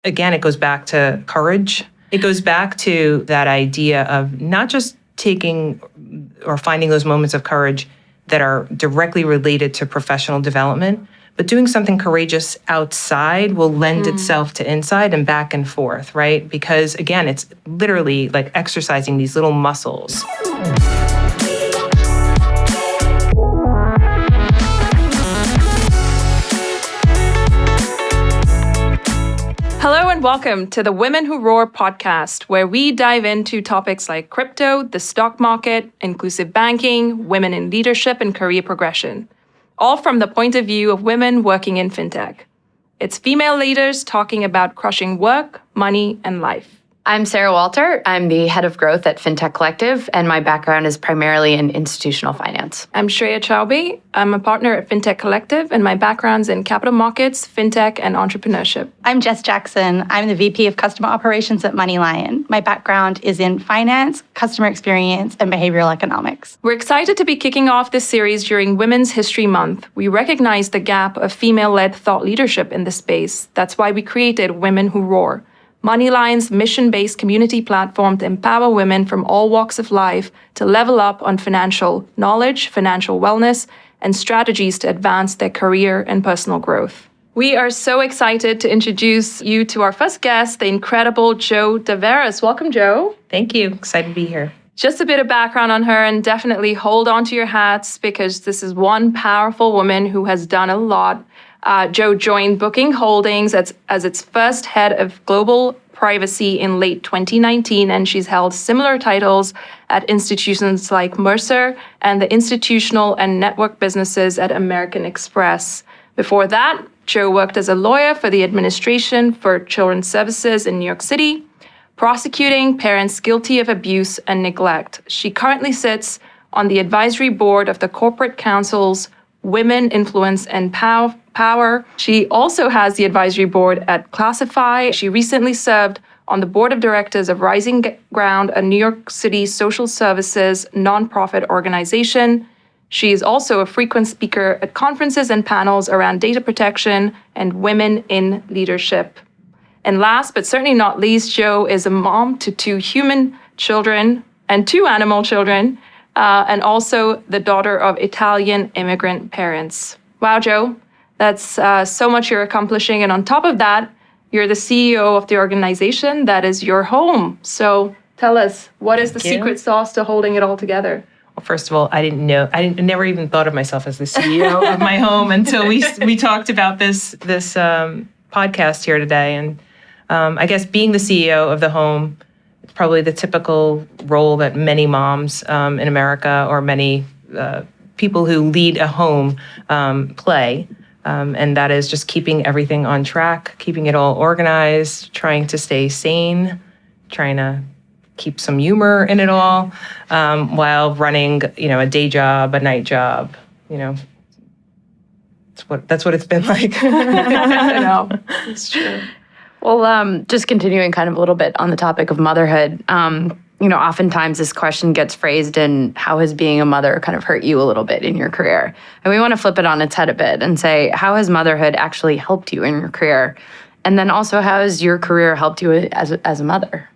again, it goes back to courage. It goes back to that idea of not just taking or finding those moments of courage that are directly related to professional development, but doing something courageous outside will lend itself to inside and back and forth, right? Because again, it's literally like exercising these little muscles. Hello and welcome to the Women Who Roar podcast, where we dive into topics like crypto, the stock market, inclusive banking, women in leadership, and career progression, all from the point of view of women working in FinTech. It's female leaders talking about crushing work, money, and life. I'm Sarah Walter. I'm the head of growth at FinTech Collective, and my background is primarily in institutional finance. I'm Shreya Chaubey. I'm a partner at FinTech Collective, and my background's in capital markets, FinTech, and entrepreneurship. I'm Jess Jackson. I'm the VP of Customer Operations at MoneyLion. My background is in finance, customer experience, and behavioral economics. We're excited to be kicking off this series during Women's History Month. We recognize the gap of female-led thought leadership in this space. That's why we created Women Who Roar, MoneyLion's mission-based community platform to empower women from all walks of life to level up on financial knowledge, financial wellness, and strategies to advance their career and personal growth. We are so excited to introduce you to our first guest, the incredible Jo Davaris. Welcome, Jo. Thank you. Excited to be here. Just a bit of background on her, and definitely hold on to your hats because this is one powerful woman who has done a lot. Jo joined Booking Holdings as its first head of global privacy in late 2019, and she's held similar titles at institutions like Mercer and the institutional and network businesses at American Express. Before that, Jo worked as a lawyer for the Administration for Children's Services in New York City, prosecuting parents guilty of abuse and neglect. She currently sits on the advisory board of the Corporate Council's Women, Influence, and Power. She also has the advisory board at Classify. She recently served on the board of directors of Rising Ground, a New York City social services nonprofit organization. She is also a frequent speaker at conferences and panels around data protection and women in leadership. And last but certainly not least, Jo is a mom to 2 human children and 2 animal children, and also the daughter of Italian immigrant parents. Wow, Jo, that's so much you're accomplishing. And on top of that, you're the CEO of the organization that is your home. So tell us, what is the secret sauce to holding it all together? Well, first of all, I never even thought of myself as the CEO of my home until we talked about this podcast here today. And I guess being the CEO of the home, it's probably the typical role that many moms in America or many people who lead a home play. And that is just keeping everything on track, keeping it all organized, trying to stay sane, trying to keep some humor in it all, while running, a day job, a night job. That's what it's been like. I know, it's true. Well, just continuing kind of a little bit on the topic of motherhood, oftentimes this question gets phrased in how has being a mother kind of hurt you a little bit in your career? And we want to flip it on its head a bit and say, how has motherhood actually helped you in your career? And then also, how has your career helped you as a mother?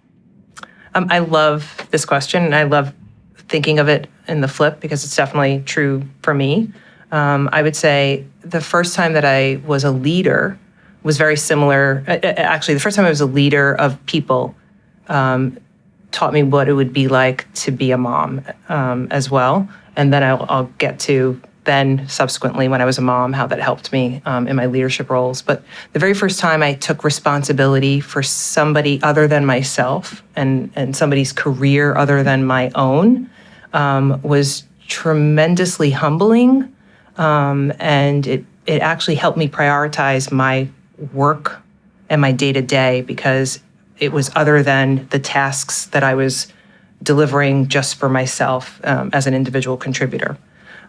I love this question, and I love thinking of it in the flip because it's definitely true for me. I would say the first time that I was a leader was very similar. Actually, the first time I was a leader of people taught me what it would be like to be a mom as well. And then I'll get to then subsequently when I was a mom, how that helped me in my leadership roles. But the very first time I took responsibility for somebody other than myself and somebody's career other than my own was tremendously humbling. And it actually helped me prioritize my work and my day-to-day because it was other than the tasks that I was delivering just for myself as an individual contributor.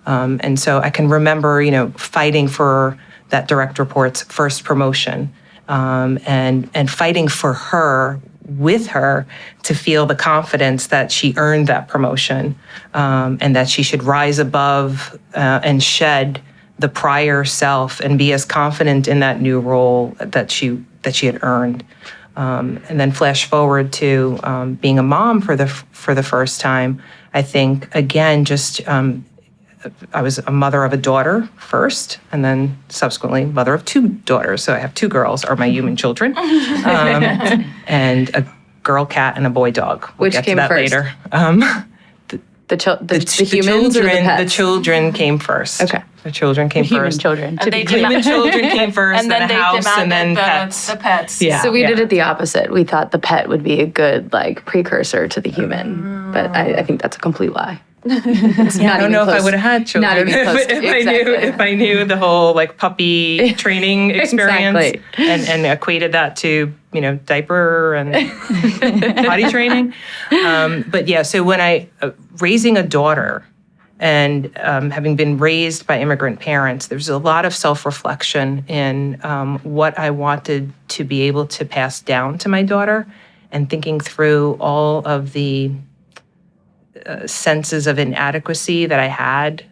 And so I can remember, fighting for that direct report's first promotion and fighting for her, with her, to feel the confidence that she earned that promotion and that she should rise above and shed the prior self and be as confident in that new role that that she had earned. And then flash forward to being a mom for the first time. I think again, just I was a mother of a daughter first, and then subsequently mother of two daughters. So I have two girls, are my human children, and a girl cat and a boy dog. We'll Which get came to that first? later. The humans or the pets? The children came first. Okay. The children came Human first. children. And they Human children came first, and then the they house, and then demanded pets. the pets. Yeah. So we did it the opposite. We thought the pet would be a good like precursor to the human, but I think that's a complete lie. I don't know if I would have had children Not even close. if I knew the whole like puppy training experience Exactly. and equated that to diaper and potty training. But yeah, so when I raising a daughter and having been raised by immigrant parents, there's a lot of self-reflection in what I wanted to be able to pass down to my daughter, and thinking through all of the senses of inadequacy that I had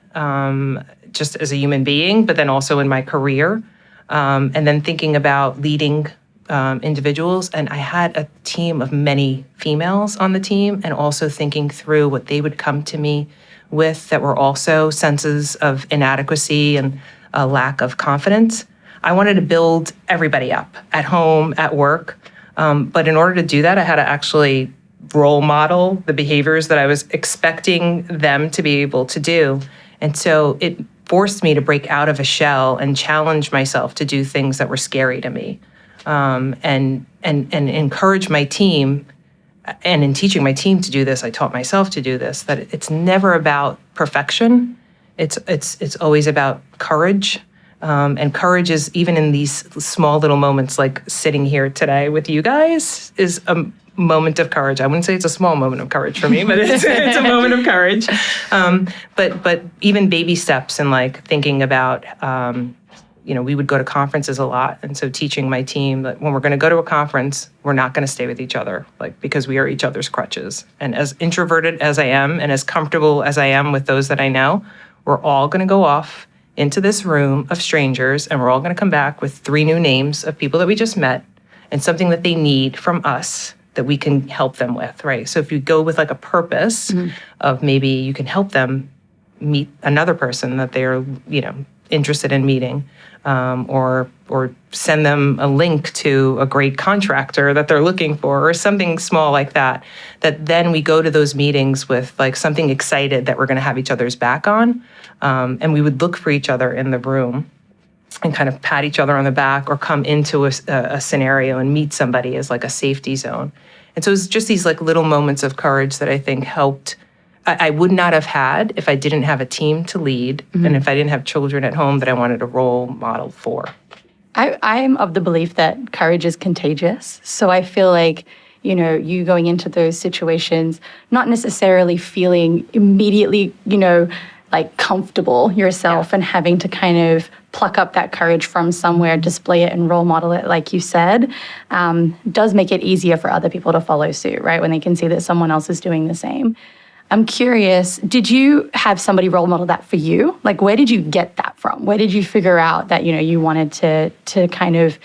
just as a human being, but then also in my career, and then thinking about leading individuals. And I had a team of many females on the team, and also thinking through what they would come to me with that were also senses of inadequacy and a lack of confidence. I wanted to build everybody up at home, at work. But in order to do that, I had to actually role model the behaviors that I was expecting them to be able to do. And so it forced me to break out of a shell and challenge myself to do things that were scary to me, and encourage my team. And in teaching my team to do this, I taught myself to do this, that it's never about perfection. It's always about courage. And courage is, even in these small little moments, like sitting here today with you guys, is a moment of courage. I wouldn't say it's a small moment of courage for me, but it's a moment of courage. But even baby steps, and like thinking about, we would go to conferences a lot. And so teaching my team that when we're going to go to a conference, we're not going to stay with each other, because we are each other's crutches. And as introverted as I am, and as comfortable as I am with those that I know, we're all going to go off into this room of strangers, and we're all going to come back with 3 new names of people that we just met, and something that they need from us that we can help them with, right? So if you go with like a purpose of maybe you can help them meet another person that they're, interested in meeting, or send them a link to a great contractor that they're looking for, or something small like that, that then we go to those meetings with like something excited that we're going to have each other's back on. And we would look for each other in the room and kind of pat each other on the back, or come into a scenario and meet somebody as like a safety zone. And so it was just these like little moments of courage that I think helped. I would not have had if I didn't have a team to lead, and if I didn't have children at home that I wanted a role model for. I'm of the belief that courage is contagious. So I feel like, you going into those situations, not necessarily feeling immediately, like comfortable yourself, and having to kind of pluck up that courage from somewhere, display it and role model it, like you said, does make it easier for other people to follow suit, right? When they can see that someone else is doing the same. I'm curious, did you have somebody role model that for you? Like, where did you get that from? Where did you figure out that, you wanted to kind of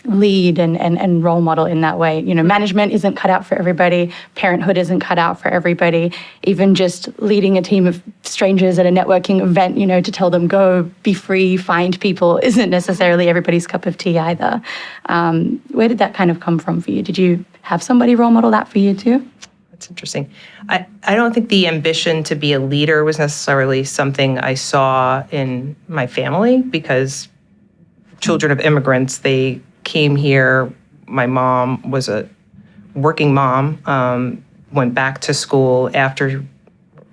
lead and role model in that way? Management isn't cut out for everybody. Parenthood isn't cut out for everybody. Even just leading a team of strangers at a networking event, to tell them go, be free, find people, isn't necessarily everybody's cup of tea either. Where did that kind of come from for you? Did you have somebody role model that for you too? That's interesting. I don't think the ambition to be a leader was necessarily something I saw in my family, because children of immigrants, they came here. My mom was a working mom, went back to school after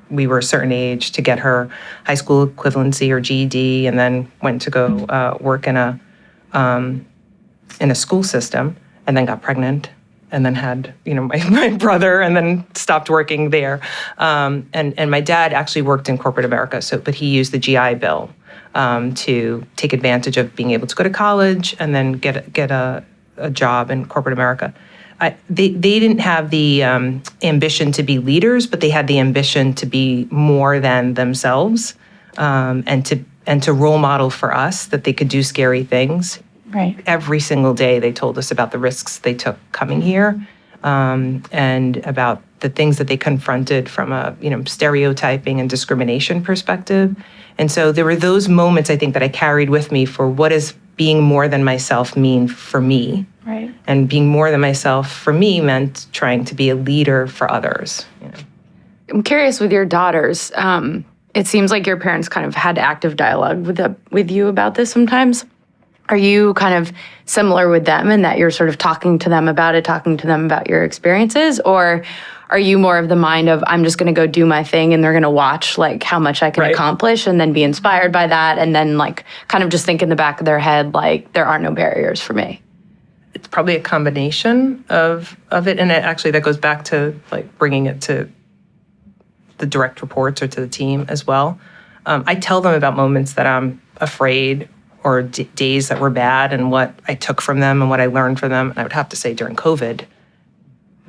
we were a certain age to get her high school equivalency or GED, and then went to go work in a school system, and then got pregnant, and then had my brother, and then stopped working there. And my dad actually worked in corporate America, but he used the GI Bill to take advantage of being able to go to college and then get a job in corporate America. They didn't have the ambition to be leaders, but they had the ambition to be more than themselves, and to role model for us that they could do scary things. Right. Every single day they told us about the risks they took coming here, and about the things that they confronted from a stereotyping and discrimination perspective. And so there were those moments, I think, that I carried with me for what does being more than myself mean for me. Right. And being more than myself for me meant trying to be a leader for others. I'm curious with your daughters. It seems like your parents kind of had active dialogue with you about this sometimes. Are you kind of similar with them in that you're sort of talking to them about it, talking to them about your experiences? Or are you more of the mind of, I'm just going to go do my thing and they're going to watch like how much I can accomplish and then be inspired by that and then like kind of just think in the back of their head, like there are no barriers for me? It's probably a combination of it. And actually that goes back to like bringing it to the direct reports or to the team as well. I tell them about moments that I'm afraid or days that were bad and what I took from them and what I learned from them. And I would have to say during COVID,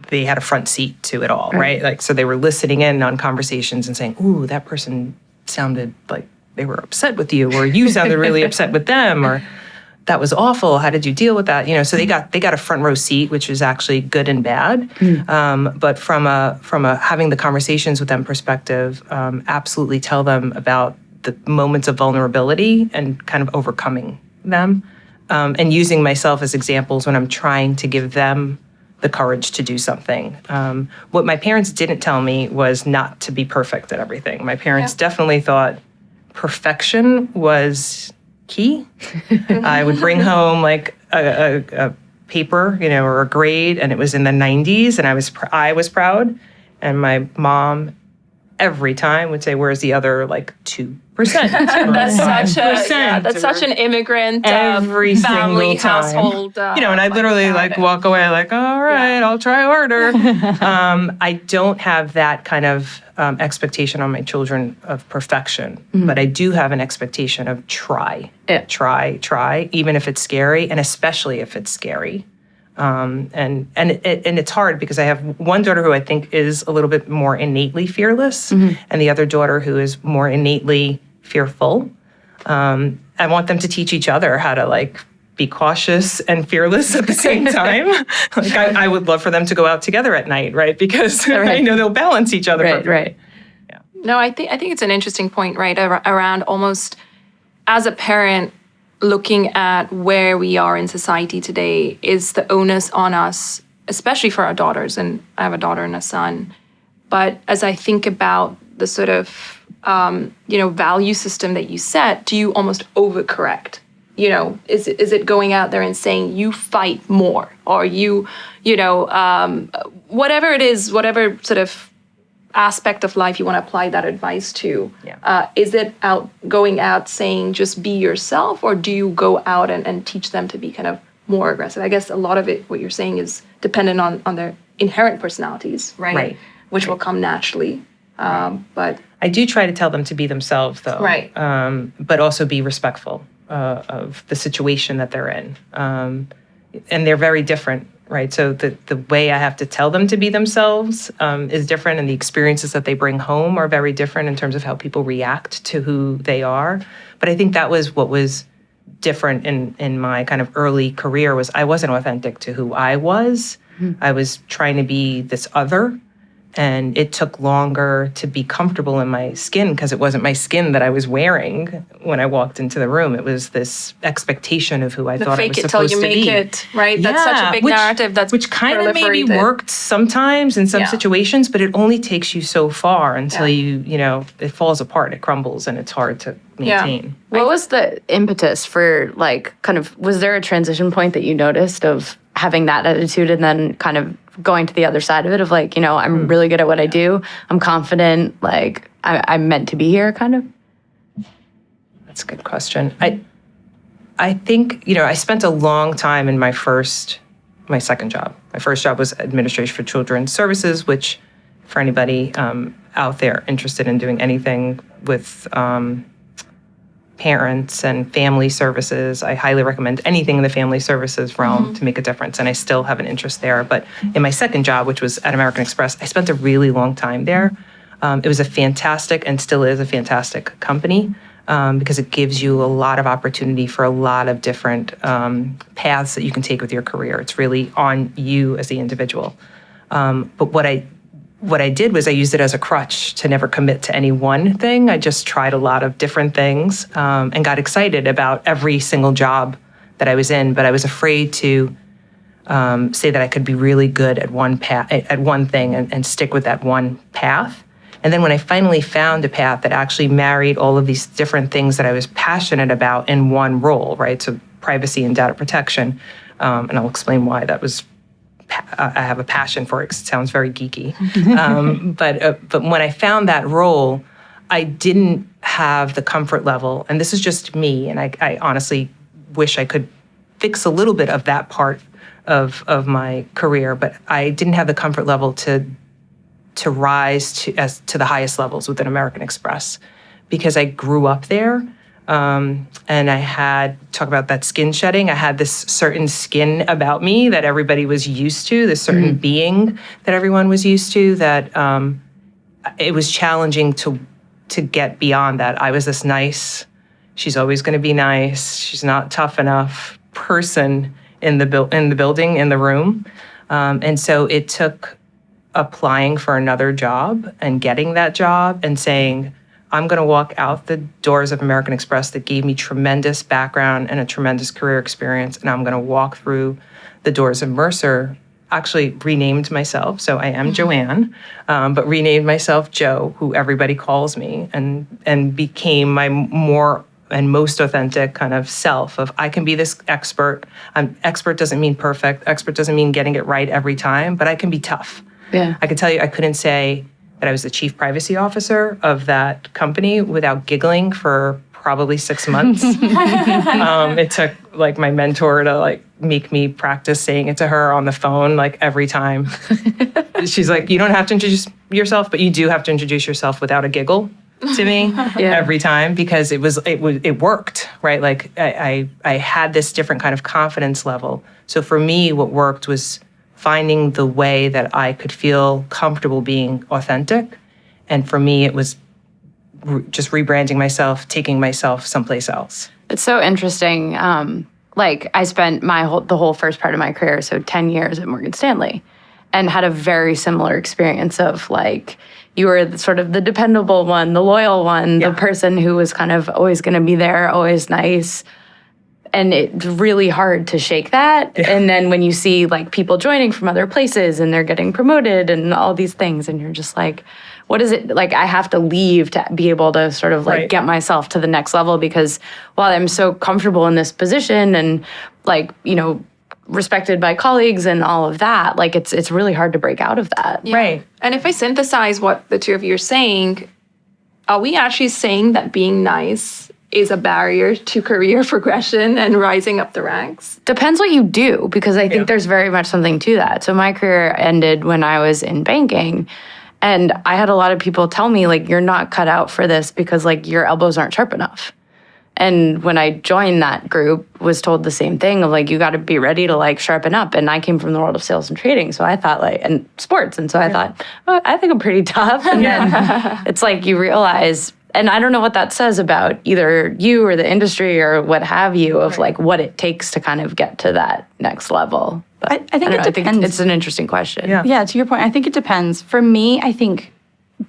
they had a front seat to it all, right? Like, so they were listening in on conversations and saying, ooh, that person sounded like they were upset with you, or you sounded really upset with them, or that was awful. How did you deal with that? So they got a front row seat, which is actually good and bad. But from a having the conversations with them perspective, absolutely tell them about the moments of vulnerability and kind of overcoming them, and using myself as examples when I'm trying to give them the courage to do something. What my parents didn't tell me was not to be perfect at everything. My parents definitely thought perfection was key. I would bring home like a paper, or a grade, and it was in the 90s, and I was proud. And my mom every time would say, "Where's the other like 2%?" That's such an immigrant every family single time. household. And I literally walk away like, all right, I'll try harder. I don't have that kind of expectation on my children of perfection, but I do have an expectation of try, even if it's scary, and especially if it's scary. And it's hard because I have one daughter who I think is a little bit more innately fearless, and the other daughter who is more innately fearful. I want them to teach each other how to be cautious and fearless at the same time. I would love for them to go out together at night, right? Because I know they'll balance each other. Right. Yeah. No, I think it's an interesting point, right? Around almost as a parent, looking at where we are in society today, is the onus on us, especially for our daughters, and I have a daughter and a son. But as I think about the sort of, value system that you set, do you almost overcorrect? Is it going out there and saying you fight more, or whatever it is, whatever sort of aspect of life you want to apply that advice to, is it going out saying just be yourself, or do you go out and teach them to be kind of more aggressive? I guess a lot of it, what you're saying, is dependent on their inherent personalities, right? Which will come naturally. But I do try to tell them to be themselves, though. Right. But also be respectful of the situation that they're in. And they're very different. Right, so the way I have to tell them to be themselves is different, and the experiences that they bring home are very different in terms of how people react to who they are. But I think that was what was different in my kind of early career, was I wasn't authentic to who I was. I was trying to be this other, and it took longer to be comfortable in my skin because it wasn't my skin that I was wearing when I walked into the room. It was this expectation of who I thought I was supposed to be. Fake it till you make it, right? That's such a big narrative which kind of maybe worked sometimes in some situations, but it only takes you so far until it falls apart, it crumbles, and it's hard to maintain. What was the impetus for was there a transition point that you noticed of having that attitude and then kind of going to the other side of it of I'm really good at what I do. I'm confident, I'm meant to be here, kind of? That's a good question. I think, I spent a long time in my second job. My first job was Administration for Children's Services, which for anybody out there interested in doing anything with parents and family services, I highly recommend anything in the family services realm to make a difference. And I still have an interest there. But in my second job, which was at American Express, I spent a really long time there. It was a fantastic, and still is a fantastic company. because it gives you a lot of opportunity for a lot of different paths that you can take with your career. It's really on you as the individual. But what I did was I used it as a crutch to never commit to any one thing. I just tried a lot of different things and got excited about every single job that I was in, but I was afraid to say that I could be really good at one thing and stick with that one path. And then when I finally found a path that actually married all of these different things that I was passionate about in one role, right? So privacy and data protection, and I'll explain why that was. I have a passion for it because it sounds very geeky. But when I found that role, I didn't have the comfort level, and this is just me, and I honestly wish I could fix a little bit of that part of my career, but I didn't have the comfort level to rise to the highest levels within American Express because I grew up there. And I had, talk about that skin shedding, I had this certain skin about me that everybody was used to, this certain being that everyone was used to, that it was challenging to get beyond that. I was this nice, she's always going to be nice, she's not tough enough person in the building, in the room. And so it took applying for another job and getting that job and saying, I'm going to walk out the doors of American Express that gave me tremendous background and a tremendous career experience, and I'm going to walk through the doors of Mercer. Actually renamed myself, so I am Joanne, but renamed myself Jo, who everybody calls me, and became my more and most authentic kind of self of I can be this expert. Expert doesn't mean perfect. Expert doesn't mean getting it right every time, but I can be tough. Yeah. I can tell you I couldn't say that I was the chief privacy officer of that company without giggling for probably 6 months. It took like my mentor to like make me practice saying it to her on the phone like every time. She's like, you don't have to introduce yourself, but you do have to introduce yourself without a giggle to me every time, because it worked, right? Like I had this different kind of confidence level. So for me, what worked was finding the way that I could feel comfortable being authentic. And for me, it was just rebranding myself, taking myself someplace else. It's so interesting. Like I spent the whole first part of my career, so 10 years at Morgan Stanley, and had a very similar experience of like, you were sort of the dependable one, the loyal one, the person who was kind of always going to be there, always nice. And it's really hard to shake that. Yeah. And then when you see like people joining from other places and they're getting promoted and all these things, and you're just like, what is it? Like, I have to leave to be able to sort of like get myself to the next level, because while I'm so comfortable in this position and like, you know, respected by colleagues and all of that, like it's really hard to break out of that. Yeah. Right. And if I synthesize what the two of you are saying, are we actually saying that being nice is a barrier to career progression and rising up the ranks? Depends what you do, because I think there's very much something to that. So my career ended when I was in banking, and I had a lot of people tell me, like, you're not cut out for this because, like, your elbows aren't sharp enough. And when I joined that group, was told the same thing of, like, you got to be ready to, like, sharpen up. And I came from the world of sales and trading, so I thought, like, and sports. And so I thought, oh, I think I'm pretty tough. And then it's like you realize, and I don't know what that says about either you or the industry or what have you, of like what it takes to kind of get to that next level. But I think it depends. I think it's an interesting question. Yeah, to your point, I think it depends. For me, I think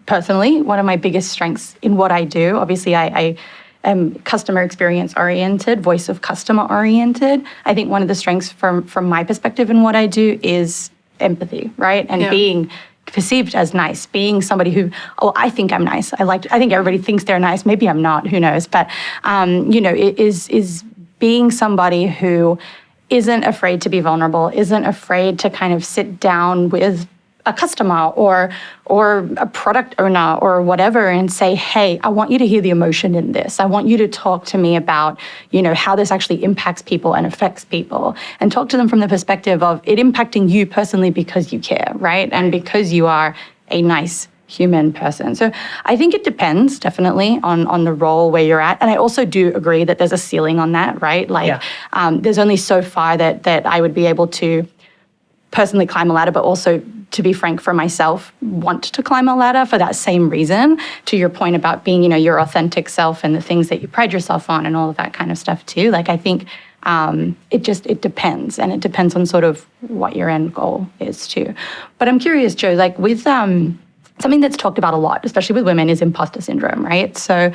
personally, one of my biggest strengths in what I do, obviously I am customer experience oriented, voice of customer oriented. I think one of the strengths from my perspective in what I do is empathy, right? And being perceived as nice, being somebody who, I think I'm nice. I think everybody thinks they're nice. Maybe I'm not, who knows? But, you know, it is being somebody who isn't afraid to be vulnerable, isn't afraid to kind of sit down with a customer or a product owner or whatever and say, hey, I want you to hear the emotion in this. I want you to talk to me about, you know, how this actually impacts people and affects people, and talk to them from the perspective of it impacting you personally because you care, right? And because you are a nice human person. So I think it depends definitely on the role where you're at. And I also do agree that there's a ceiling on that, right? Like there's only so far that I would be able to personally climb a ladder, but also to be frank, for myself, want to climb a ladder for that same reason, to your point about being, your authentic self and the things that you pride yourself on and all of that kind of stuff too. Like, I think it depends, and it depends on sort of what your end goal is too. But I'm curious, Jo, like with something that's talked about a lot, especially with women, is imposter syndrome, right? So,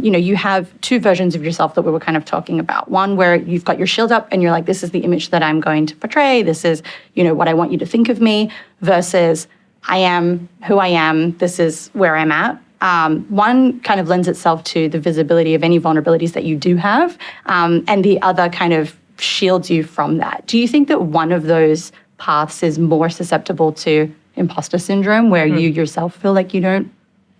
you have two versions of yourself that we were kind of talking about. One where you've got your shield up and you're like, this is the image that I'm going to portray. This is, what I want you to think of me, versus I am who I am. This is where I'm at. One kind of lends itself to the visibility of any vulnerabilities that you do have, and the other kind of shields you from that. Do you think that one of those paths is more susceptible to imposter syndrome, where you yourself feel like you don't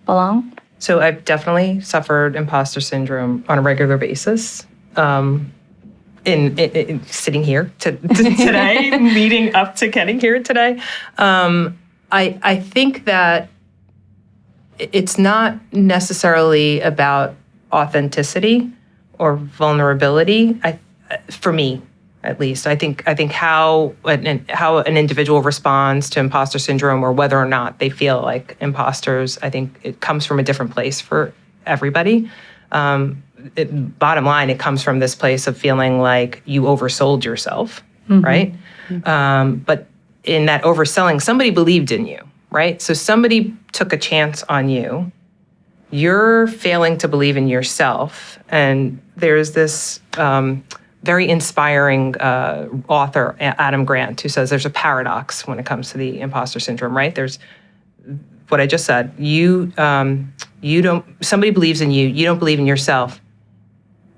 belong? So I've definitely suffered imposter syndrome on a regular basis. In sitting here today, leading up to getting here today, I think that it's not necessarily about authenticity or vulnerability. For me, at least, I think how an individual responds to imposter syndrome, or whether or not they feel like imposters, I think it comes from a different place for everybody. Bottom line, it comes from this place of feeling like you oversold yourself, right? But in that overselling, somebody believed in you, right? So somebody took a chance on you. You're failing to believe in yourself, and there's this very inspiring author, Adam Grant, who says there's a paradox when it comes to the imposter syndrome, right? There's what I just said. Somebody believes in you, you don't believe in yourself,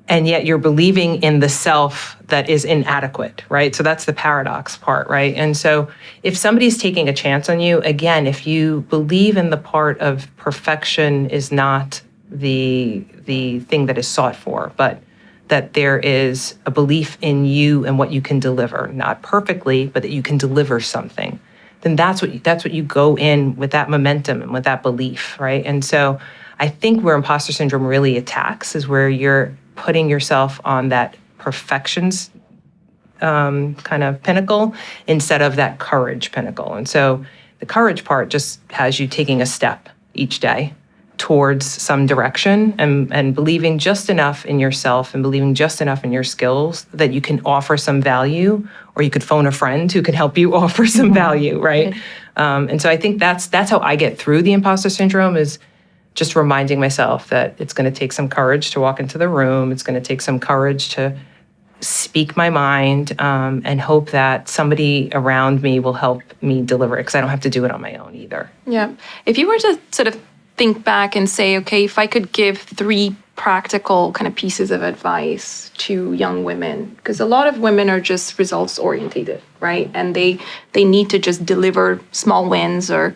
and yet you're believing in the self that is inadequate, right? So that's the paradox part, right? And so if somebody's taking a chance on you, again, if you believe in the part of perfection is not the thing that is sought for, but that there is a belief in you and what you can deliver, not perfectly, but that you can deliver something, then that's what you go in with, that momentum and with that belief, right? And so I think where imposter syndrome really attacks is where you're putting yourself on that perfections kind of pinnacle instead of that courage pinnacle. And so the courage part just has you taking a step each day towards some direction, and believing just enough in yourself and believing just enough in your skills that you can offer some value, or you could phone a friend who can help you offer some value, right? And so I think that's how I get through the imposter syndrome, is just reminding myself that it's going to take some courage to walk into the room. It's going to take some courage to speak my mind, and hope that somebody around me will help me deliver it, because I don't have to do it on my own either. Yeah. If you were to sort of think back and say, okay, if I could give 3 practical kind of pieces of advice to young women, because a lot of women are just results orientated, right? And they need to just deliver small wins, or,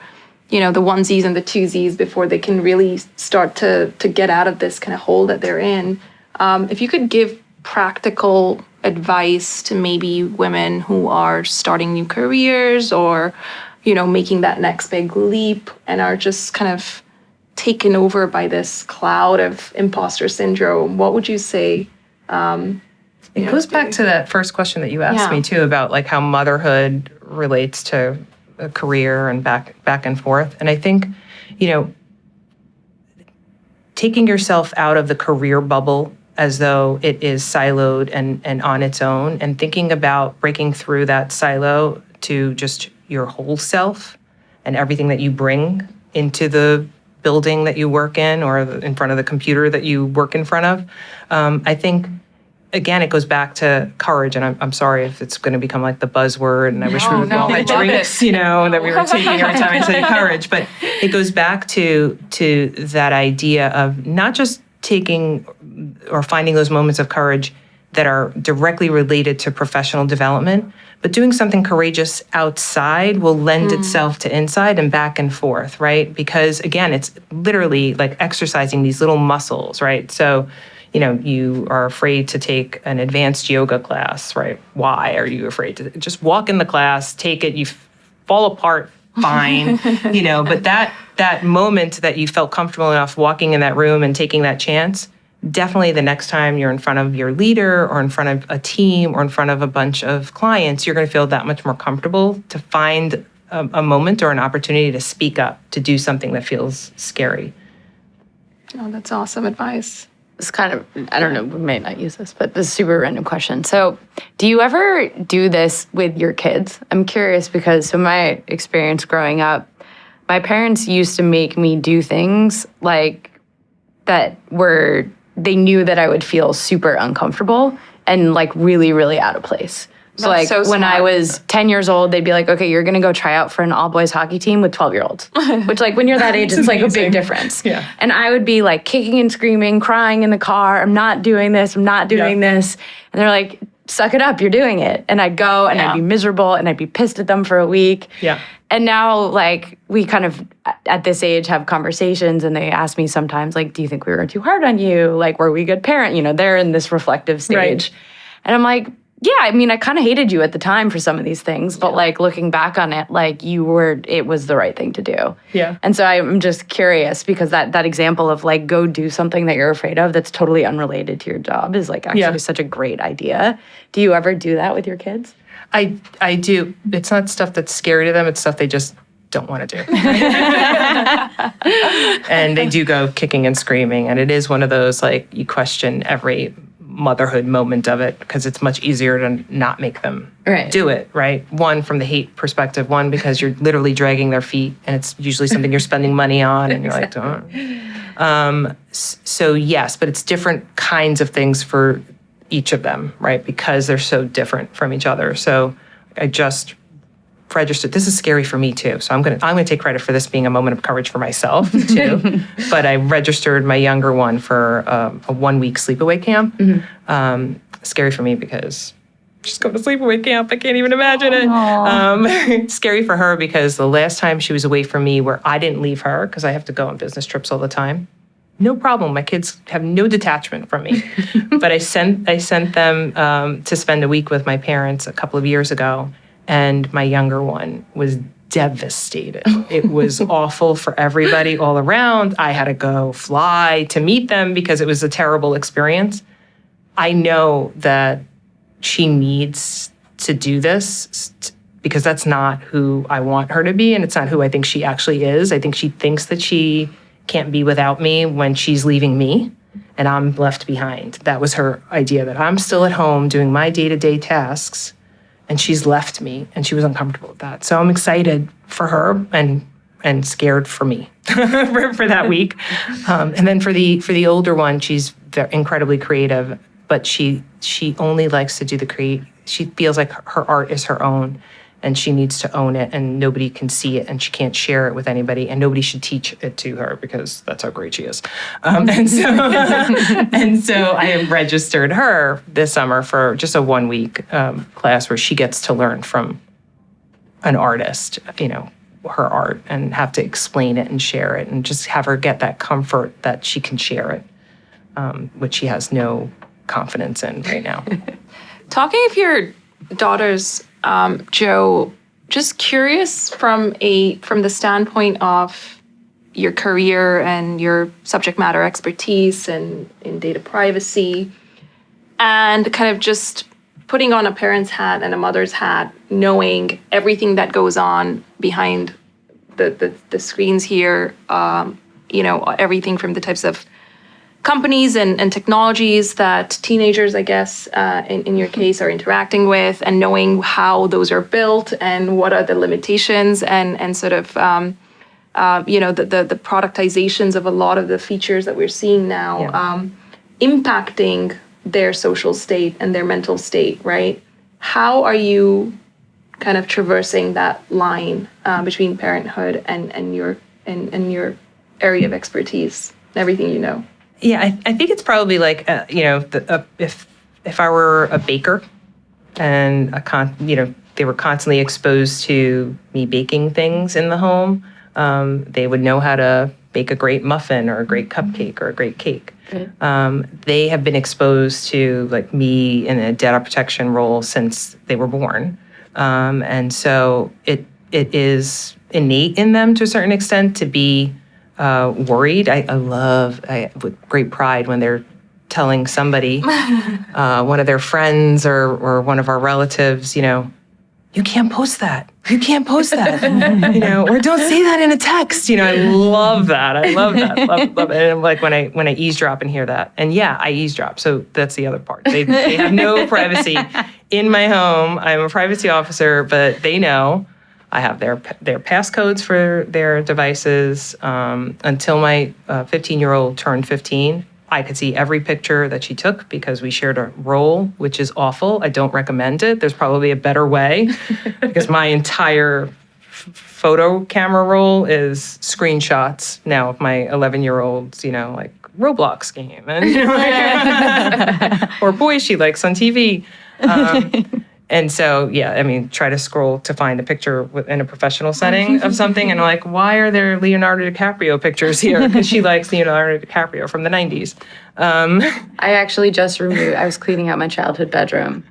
the onesies and the twosies before they can really start to get out of this kind of hole that they're in. If you could give practical advice to maybe women who are starting new careers, or, making that next big leap and are just kind of taken over by this cloud of imposter syndrome, what would you say? It goes back to that first question that you asked me too, about like how motherhood relates to a career and back and forth. And I think, taking yourself out of the career bubble as though it is siloed and on its own, and thinking about breaking through that silo to just your whole self and everything that you bring into the building that you work in, or in front of the computer that you work in front of. I think, again, it goes back to courage, and I'm sorry if it's going to become like the buzzword, and I wish we would all had drinks, that we were taking every time I say courage, but it goes back to that idea of not just taking or finding those moments of courage that are directly related to professional development, but doing something courageous outside will lend itself to inside and back and forth, right? Because again, it's literally like exercising these little muscles, right? So, you are afraid to take an advanced yoga class, right? Why are you afraid to just walk in the class, take it, you fall apart, fine, but that moment that you felt comfortable enough walking in that room and taking that chance, definitely the next time you're in front of your leader or in front of a team or in front of a bunch of clients, you're going to feel that much more comfortable to find a moment or an opportunity to speak up, to do something that feels scary. Oh, that's awesome advice. It's kind of, I don't know, we may not use this, but this is a super random question. So do you ever do this with your kids? I'm curious because so my experience growing up, my parents used to make me do things like that were, they knew that I would feel super uncomfortable and like really, really out of place. So That's like so when I smart. was 10 years old, they'd be like, okay, you're going to go try out for an all boys hockey team with 12-year-olds, which like when you're that age, it's like a big difference. Yeah. And I would be like kicking and screaming, crying in the car. I'm not doing this. I'm not doing this. And they're like, suck it up. You're doing it. And I'd go and I'd be miserable and I'd be pissed at them for a week. Yeah. And now like we kind of at this age have conversations and they ask me sometimes like, do you think we were too hard on you? Like, were we a good parent? You know, they're in this reflective stage. Right. And I'm like, yeah, I mean, I kind of hated you at the time for some of these things, but like looking back on it, like it was the right thing to do. Yeah. And so I'm just curious because that example of like go do something that you're afraid of that's totally unrelated to your job is like actually such a great idea. Do you ever do that with your kids? I do. It's not stuff that's scary to them. It's stuff they just don't want to do. And they do go kicking and screaming. And it is one of those, like, you question every motherhood moment of it because it's much easier to not make them do it, right? One, from the hate perspective. One, because you're literally dragging their feet and it's usually something you're spending money on and you're like, don't. So yes, but it's different kinds of things for each of them, right? Because they're so different from each other. So I just registered. This is scary for me too. So I'm gonna take credit for this being a moment of courage for myself too. But I registered my younger one for a 1-week sleepaway camp. Scary for me because just go to sleepaway camp. I can't even imagine it. Scary for her because the last time she was away from me, where I didn't leave her because I have to go on business trips all the time. No problem. My kids have no detachment from me. But I sent them to spend a week with my parents a couple of years ago. And my younger one was devastated. It was awful for everybody all around. I had to go fly to meet them because it was a terrible experience. I know that she needs to do this because that's not who I want her to be, and it's not who I think she actually is. I think she thinks that she can't be without me when she's leaving me and I'm left behind. That was her idea, that I'm still at home doing my day-to-day tasks and she's left me, and she was uncomfortable with that. So I'm excited for her and scared for me for that week. And then for the older one, she's incredibly creative, but she only likes to do she feels like her art is her own, and she needs to own it, and nobody can see it, and she can't share it with anybody, and nobody should teach it to her because that's how great she is. And so I have registered her this summer for just a 1-week class where she gets to learn from an artist, her art, and have to explain it and share it, and just have her get that comfort that she can share it, which she has no confidence in right now. Talking of your daughters, Jo, just curious from the standpoint of your career and your subject matter expertise and in data privacy, and kind of just putting on a parent's hat and a mother's hat, knowing everything that goes on behind the screens here, everything from the types of companies and technologies that teenagers, I guess, in your case, are interacting with, and knowing how those are built and what are the limitations and sort of, the productizations of a lot of the features that we're seeing now, impacting their social state and their mental state, right? How are you kind of traversing that line between parenthood and your area of expertise, everything you know? Yeah, I think it's probably like, if I were a baker and they were constantly exposed to me baking things in the home, they would know how to bake a great muffin or a great cupcake or a great cake. They have been exposed to like me in a data protection role since they were born. And so it is innate in them to a certain extent to be worried. I love with great pride when they're telling somebody, one of their friends or one of our relatives, you can't post that. You can't post that, or don't say that in a text. I love that. I love that. Love it. And like when I eavesdrop and hear that, and yeah, I eavesdrop. So that's the other part. They have no privacy in my home. I'm a privacy officer, but they know I have their passcodes for their devices. Until my 15-year-old turned 15. I could see every picture that she took because we shared a roll, which is awful. I don't recommend it. There's probably a better way because my entire photo camera roll is screenshots now of my 11-year-old's, like Roblox game. And, or boy, she likes on TV. And so, try to scroll to find a picture in a professional setting of something. And I'm like, why are there Leonardo DiCaprio pictures here? Because she likes Leonardo DiCaprio from the 90s. I actually I was cleaning out my childhood bedroom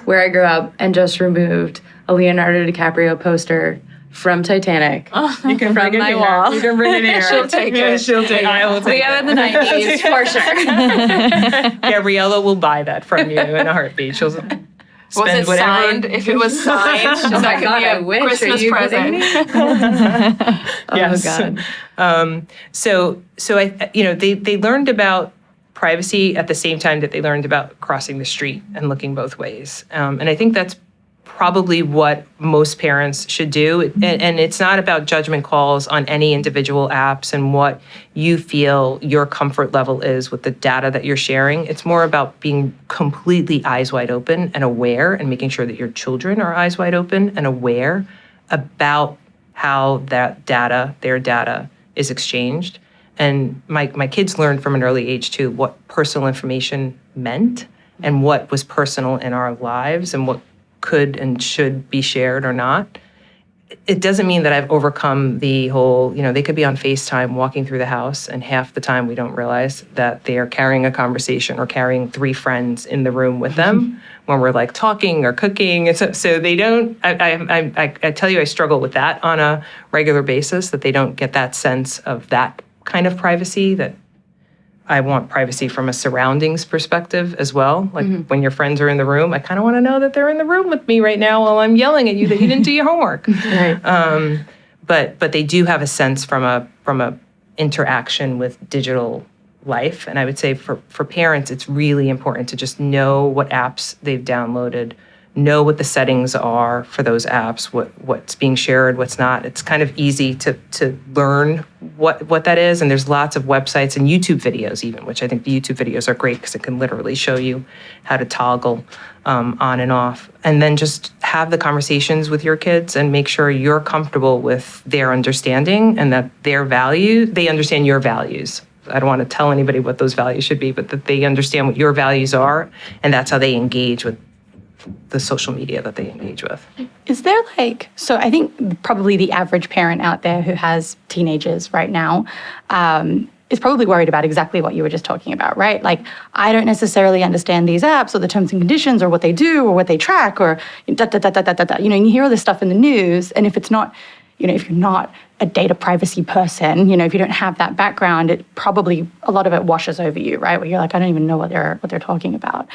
where I grew up and just removed a Leonardo DiCaprio poster from Titanic. You can bring it my here. wall. You can bring it here. She'll take it. She'll take it. I will take Leo it. in the 90s, for sure. Gabriella will buy that from you in a heartbeat. She'll Was it signed? If it was signed, that could God, be I a wish. Christmas Are you present. Yes. Oh, God. So they learned about privacy at the same time that they learned about crossing the street and looking both ways. And I think that's probably what most parents should do. And it's not about judgment calls on any individual apps and what you feel your comfort level is with the data that you're sharing. It's more about being completely eyes wide open and aware and making sure that your children are eyes wide open and aware about how that data, their data, is exchanged. And my kids learned from an early age too what personal information meant and what was personal in our lives and what could and should be shared or not. It doesn't mean that I've overcome the whole, they could be on FaceTime walking through the house and half the time we don't realize that they are carrying a conversation or carrying 3 friends in the room with them when we're like talking or cooking. So they don't, I tell you, I struggle with that on a regular basis, that they don't get that sense of that kind of privacy, that I want privacy from a surroundings perspective as well. Like when your friends are in the room, I kind of want to know that they're in the room with me right now while I'm yelling at you that you didn't do your homework. Right. But they do have a sense from a interaction with digital life. And I would say for parents, it's really important to just know what apps they've downloaded, know what the settings are for those apps, what's being shared, what's not. It's kind of easy to learn what that is. And there's lots of websites and YouTube videos even, which I think the YouTube videos are great because it can literally show you how to toggle on and off. And then just have the conversations with your kids and make sure you're comfortable with their understanding and that they understand your values. I don't want to tell anybody what those values should be, but that they understand what your values are, and that's how they engage with the social media that they engage with. Is there so I think probably the average parent out there who has teenagers right now is probably worried about exactly what you were just talking about, right? Like, I don't necessarily understand these apps or the terms and conditions or what they do or what they track or da-da-da-da-da-da. And you hear all this stuff in the news, and if it's not, if you're not a data privacy person, if you don't have that background, it probably, a lot of it washes over you, right? Where you're like, I don't even know what they're talking about.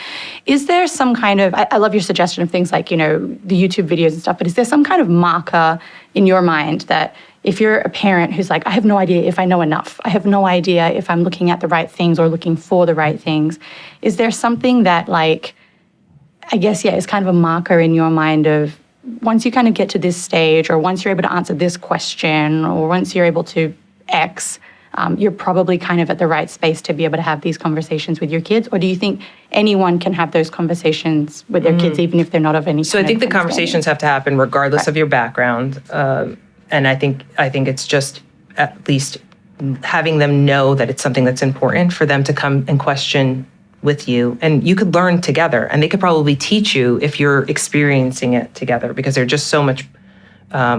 Is there some kind of, I love your suggestion of things like, the YouTube videos and stuff, but is there some kind of marker in your mind that if you're a parent who's like, I have no idea if I know enough, I have no idea if I'm looking at the right things or looking for the right things, is there something that is kind of a marker in your mind of, once you kind of get to this stage, or once you're able to answer this question, or once you're able to X, you're probably kind of at the right space to be able to have these conversations with your kids? Or do you think anyone can have those conversations with their kids, even if they're not of any So I think the conversations have to happen regardless of your background. And I think it's just at least having them know that it's something that's important for them to come and question with you, and you could learn together, and they could probably teach you if you're experiencing it together, because they're just so much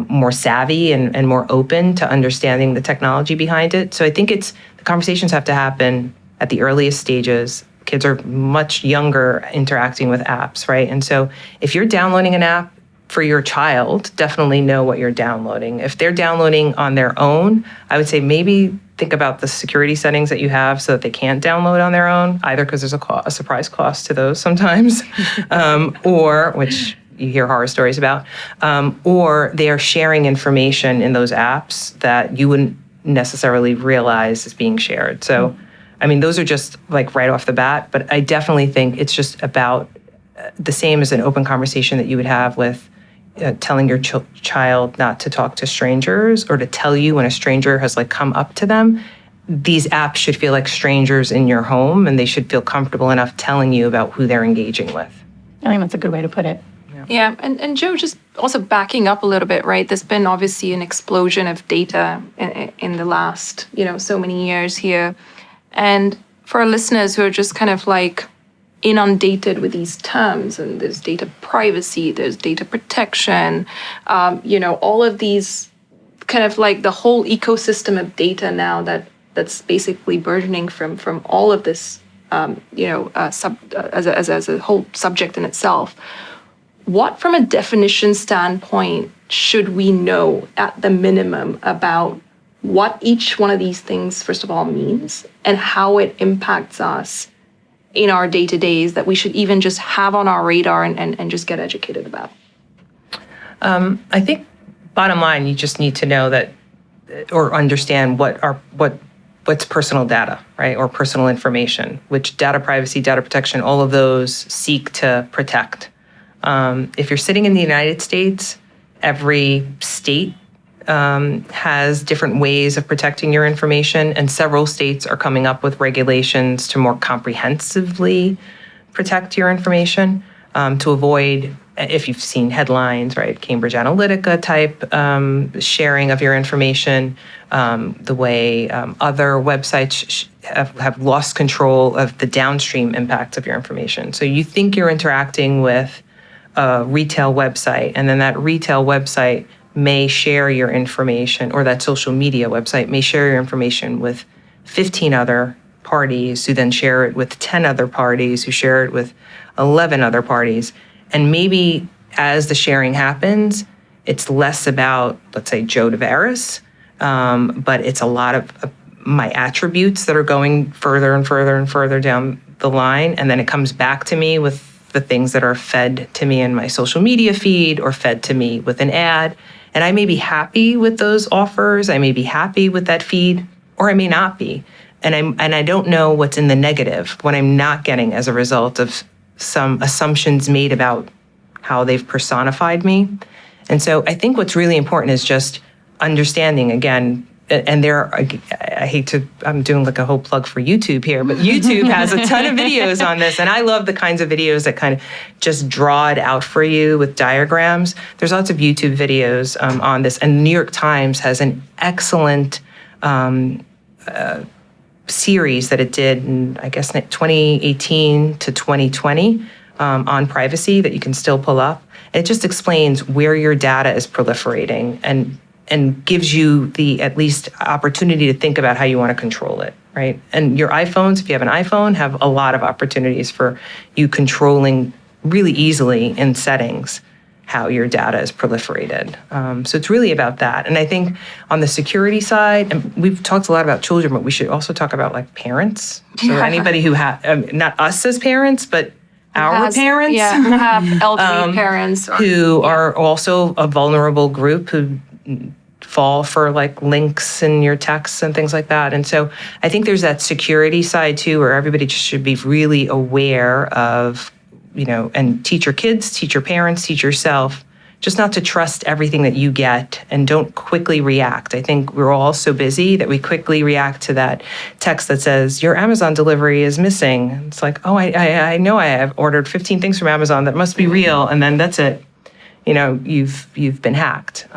more savvy and more open to understanding the technology behind it. So I think the conversations have to happen at the earliest stages. Kids are much younger interacting with apps, right? And so if you're downloading an app for your child, definitely know what you're downloading. If they're downloading on their own, I would say maybe think about the security settings that you have so that they can't download on their own, either because there's a surprise cost to those sometimes, or which you hear horror stories about, or they are sharing information in those apps that you wouldn't necessarily realize is being shared. So, I mean, those are just like right off the bat, but I definitely think it's just about the same as an open conversation that you would have with telling your child not to talk to strangers or to tell you when a stranger has like come up to them. These apps should feel like strangers in your home, and they should feel comfortable enough telling you about who they're engaging with. I think that's a good way to put it. Yeah, and Jo, just also backing up a little bit, right? There's been obviously an explosion of data in the last, so many years here. And for our listeners who are just kind of like inundated with these terms, and there's data privacy, there's data protection, all of these kind of like the whole ecosystem of data now that's basically burgeoning from all of this, as a whole subject in itself. What, from a definition standpoint, should we know at the minimum about what each one of these things, first of all, means and how it impacts us in our day-to-days that we should even just have on our radar and just get educated about? I think bottom line, you just need to know that or understand what's personal data, right? Or personal information, which data privacy, data protection, all of those seek to protect. If you're sitting in the United States, every state has different ways of protecting your information, and several states are coming up with regulations to more comprehensively protect your information to avoid, if you've seen headlines, right, Cambridge Analytica type sharing of your information, the way other websites have lost control of the downstream impacts of your information. So you think you're interacting with a retail website, and then that retail website may share your information, or that social media website may share your information with 15 other parties who then share it with 10 other parties who share it with 11 other parties. And maybe as the sharing happens, it's less about, let's say, Jo Davaris, but it's a lot of my attributes that are going further and further and further down the line. And then it comes back to me with the things that are fed to me in my social media feed or fed to me with an ad. And I may be happy with those offers, I may be happy with that feed, or I may not be. And I don't know what's in the negative, what I'm not getting as a result of some assumptions made about how they've personified me. And so I think what's really important is just understanding, again, and I'm doing like a whole plug for YouTube here, but YouTube has a ton of videos on this, and I love the kinds of videos that kind of just draw it out for you with diagrams. There's lots of YouTube videos on this, and the New York Times has an excellent series that it did in, I guess, 2018 to 2020 on privacy that you can still pull up. It just explains where your data is proliferating and gives you the at least opportunity to think about how you want to control it, right? And your iPhones, if you have an iPhone, have a lot of opportunities for you controlling really easily in settings how your data is proliferated. So it's really about that. And I think on the security side, and we've talked a lot about children, but we should also talk about like parents. So anybody who not us as parents, but our parents. Yeah, who have elderly parents. Who are also a vulnerable group who fall for like links in your texts and things like that. And so I think there's that security side too, where everybody just should be really aware of, and teach your kids, teach your parents, teach yourself, just not to trust everything that you get and don't quickly react. I think we're all so busy that we quickly react to that text that says, your Amazon delivery is missing. It's like, oh, I know I have ordered 15 things from Amazon that must be real. And then that's it. You've been hacked.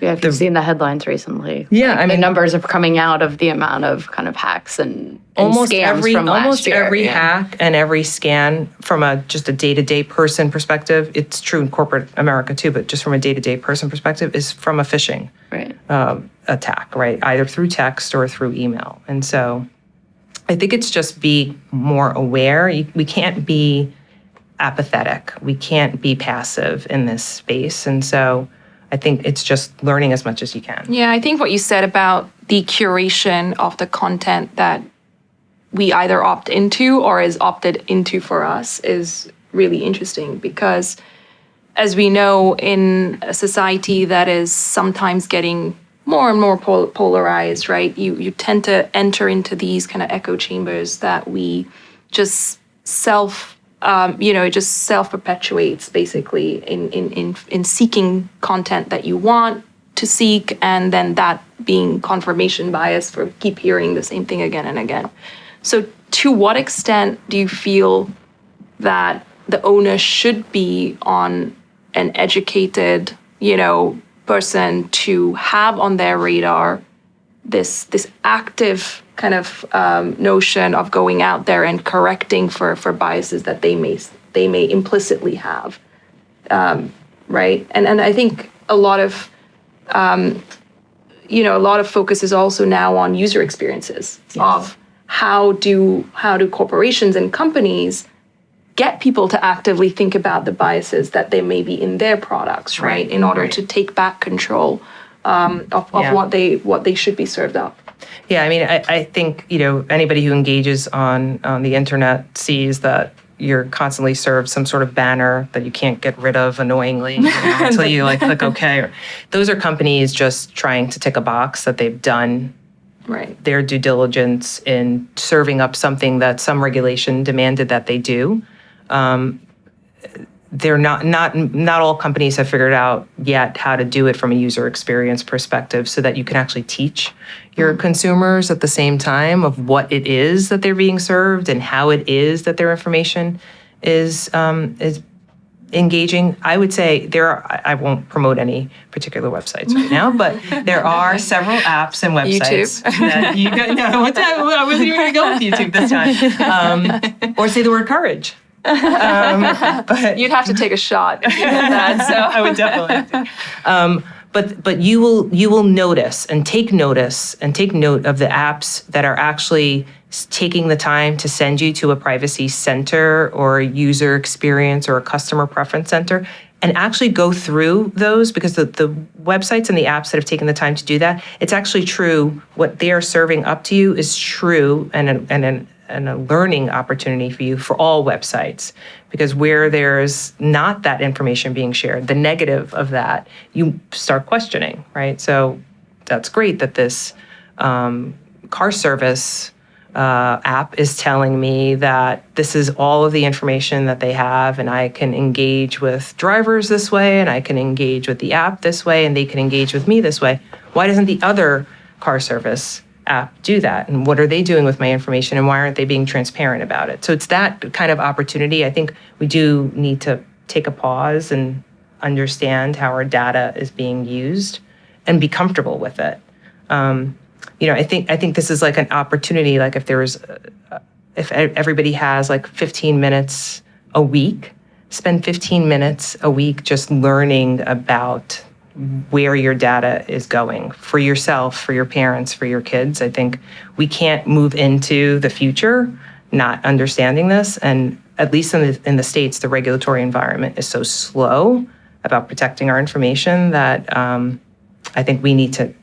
If you've seen the headlines recently. Yeah, the numbers are coming out of the amount of kind of hacks and almost scams from last year. Every hack and every scan from just a day-to-day person perspective, it's true in corporate America too, but just from a day-to-day person perspective, is from a phishing attack, right? Either through text or through email. And so I think it's just be more aware. We can't be apathetic. We can't be passive in this space. And so I think it's just learning as much as you can. Yeah, I think what you said about the curation of the content that we either opt into or is opted into for us is really interesting because as we know, in a society that is sometimes getting more and more polarized, right? You tend to enter into these kind of echo chambers that we just it just self-perpetuates basically in seeking content that you want to seek, and then that being confirmation bias for keep hearing the same thing again and again. So to what extent do you feel that the onus should be on an educated, person to have on their radar this active kind of notion of going out there and correcting for biases that they may implicitly have, right? And I think a lot of focus is also now on user experiences of how do corporations and companies get people to actively think about the biases that they may be in their products, right? In order to take back control of what they should be served up. Yeah, I mean, I think, anybody who engages on the internet sees that you're constantly served some sort of banner that you can't get rid of annoyingly until you click OK. Those are companies just trying to tick a box that they've done their due diligence in serving up something that some regulation demanded that they do. They're not all companies have figured out yet how to do it from a user experience perspective so that you can actually teach your consumers at the same time of what it is that they're being served and how it is that their information is engaging. I would say I won't promote any particular websites right now, but there are several apps and websites that you guys, I wasn't even going to go with YouTube this time. Or say the word courage. But you'd have to take a shot if you did that. So I would definitely. But you will notice and take note of the apps that are actually taking the time to send you to a privacy center or a user experience or a customer preference center, and actually go through those, because the websites and the apps that have taken the time to do that, it's actually true. What they are serving up to you is true and a learning opportunity for you for all websites, because where there's not that information being shared, the negative of that, you start questioning, right? So that's great that this car service app is telling me that this is all of the information that they have, and I can engage with drivers this way, and I can engage with the app this way, and they can engage with me this way. Why doesn't the other car service app do that? And what are they doing with my information, and why aren't they being transparent about it? So it's that kind of opportunity. I think we do need to take a pause and understand how our data is being used and be comfortable with it. I think this is like an opportunity, like if everybody has 15 minutes a week, spend 15 minutes a week just learning about where your data is going for yourself, for your parents, for your kids. I think we can't move into the future not understanding this. And at least in the States, the regulatory environment is so slow about protecting our information that I think we need to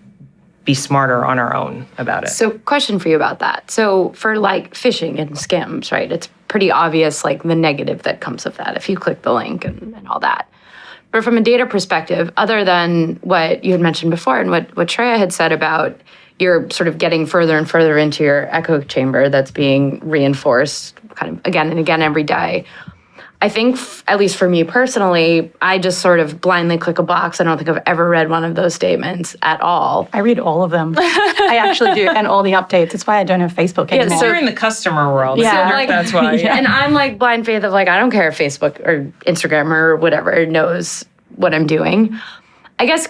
be smarter on our own about it. So question for you about that. So for phishing and scams, right? It's pretty obvious the negative that comes of that if you click the link and all that. But from a data perspective, other than what you had mentioned before and what Shreya had said about you're sort of getting further and further into your echo chamber that's being reinforced kind of again and again every day, I think, at least for me personally, I just sort of blindly click a box. I don't think I've ever read one of those statements at all. I read all of them. I actually do, and all the updates. It's why I don't have Facebook anymore. Yeah, so you're in the customer world. Yeah, so that's why. Yeah. And I'm blind faith of I don't care if Facebook or Instagram or whatever knows what I'm doing. I guess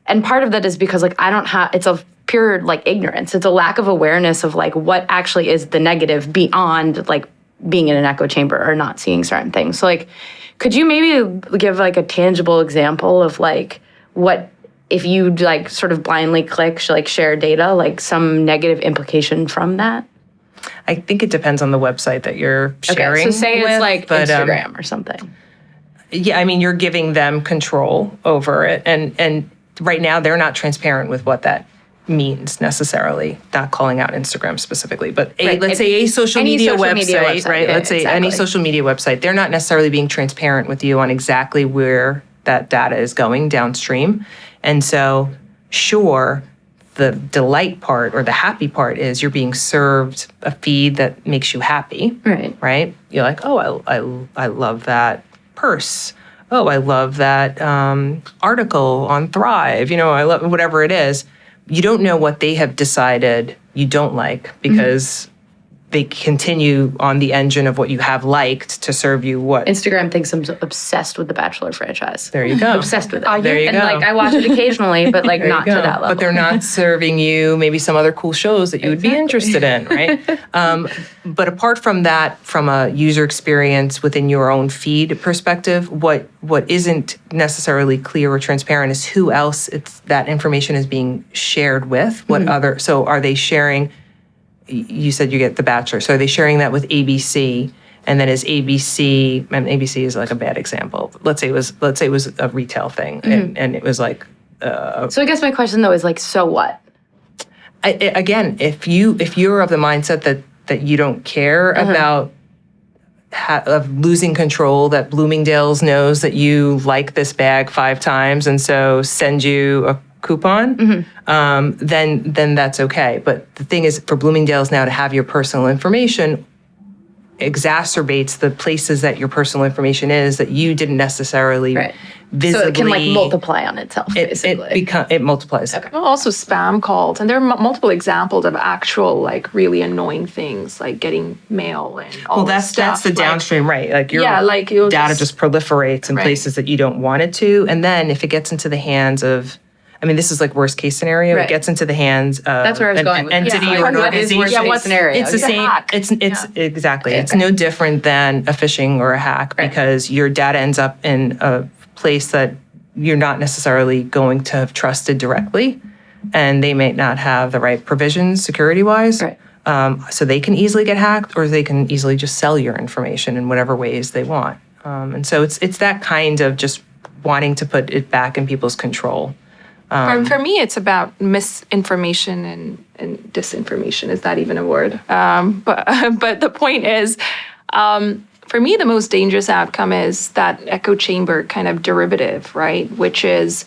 and part of that is because I don't have, it's a pure ignorance. It's a lack of awareness of what actually is the negative beyond being in an echo chamber or not seeing certain things. So could you maybe give a tangible example of what if you sort of blindly click share data, some negative implication from that? I think it depends on the website that you're sharing. Okay, so say with, it's Instagram or something. Yeah, I mean, you're giving them control over it, and right now they're not transparent with what that means necessarily, not calling out Instagram specifically, but Right. let's say a social Any media social website, media website, right? yeah, Let's say any exactly. social media website, they're not necessarily being transparent with you on exactly where that data is going downstream. And so, sure, the delight part or the happy part is you're being served a feed that makes you happy, Right. right? You're like, oh, I love that purse. Oh, I love that article on Thrive. I love whatever it is. You don't know what they have decided you don't like because they continue on the engine of what you have liked to serve you what. Instagram thinks I'm obsessed with the Bachelor franchise. There you go. Obsessed with it. There you and go. like I watch it occasionally, but like There you not to go. that level. But they're not serving you maybe some other cool shows that you would be interested in, right? But apart from that, from a user experience within your own feed perspective, what isn't necessarily clear or transparent is who else that information is being shared with. What other? So are they sharing? You said you get The Bachelor. So are they sharing that with ABC? And then is ABC, and ABC is like a bad example. Let's say it was a retail thing, and it was like. So I guess my question though is like, so what? Again, if you're of the mindset that you don't care about of losing control, that Bloomingdale's knows that you like this bag 5 times, and so send you a coupon, then that's okay. But the thing is, for Bloomingdale's now to have your personal information exacerbates the places that your personal information is that you didn't necessarily visibly. So it can like multiply on itself, basically. It multiplies. Okay. Well, also spam calls, and there are multiple examples of actual like really annoying things like getting mail and all Well, this that's the stuff, like- downstream, right? Like your you'll data just proliferates in Right. places that you don't want it to, and then if it gets into the hands of, I mean, this is like worst case scenario. Right. It gets into the hands of That's where I was an going with this. entity Yeah, or an what is organization. worst case scenario? It's the It's a same. hack. It's exactly. It's Okay. no different than a phishing or a hack because your data ends up in a place that you're not necessarily going to have trusted directly, and they may not have the right provisions security-wise. Right. So they can easily get hacked, or they can easily just sell your information in whatever ways they want. And so it's that kind of just wanting to put it back in people's control. For me, it's about misinformation and disinformation. Is that even a word? But the point is, for me, the most dangerous outcome is that echo chamber kind of derivative, right? Which is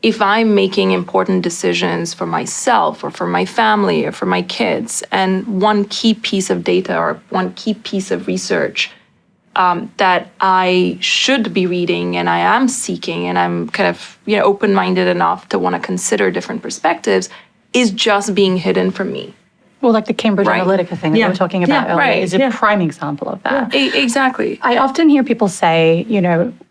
if I'm making important decisions for myself or for my family or for my kids, and one key piece of data or one key piece of research that I should be reading and I am seeking and I'm kind of open-minded enough to want to consider different perspectives is just being hidden from me. Well, like the Cambridge Right. Analytica thing that we were talking about earlier right. is a prime example of that. Exactly. I often hear people say,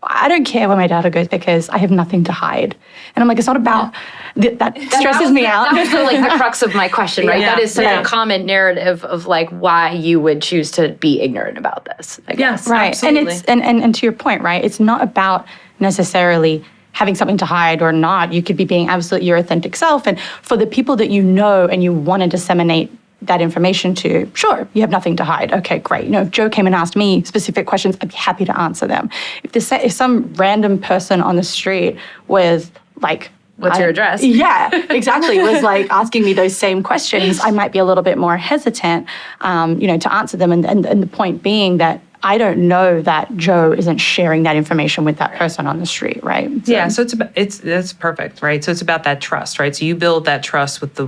I don't care where my data goes because I have nothing to hide. And I'm like, it's not about that stresses me out. That was like the crux of my question, right? Yeah. That is such Yeah. a common narrative of like why you would choose to be ignorant about this. I guess. Right. Absolutely. And to your point, right? It's not about necessarily having something to hide or not. You could be being absolutely your authentic self. And for the people that you know and you want to disseminate that information to, sure, you have nothing to hide. Okay, great. If Jo came and asked me specific questions, I'd be happy to answer them. If some random person on the street with like, What's your address? Yeah, exactly. Was like asking me those same questions, I might be a little bit more hesitant, to answer them. And the point being that I don't know that Jo isn't sharing that information with that person on the street, right? So that's perfect, right? So it's about that trust, right? So you build that trust with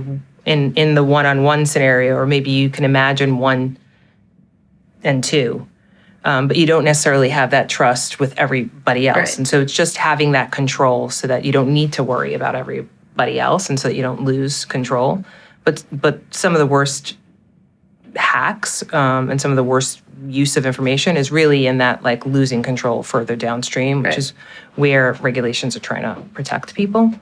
in the one-on-one scenario, or maybe you can imagine 1 and 2. But you don't necessarily have that trust with everybody else. Right. And so it's just having that control so that you don't need to worry about everybody else and so that you don't lose control. But some of the worst hacks and some of the worst use of information is really in that like losing control further downstream, which is where regulations are trying to protect people.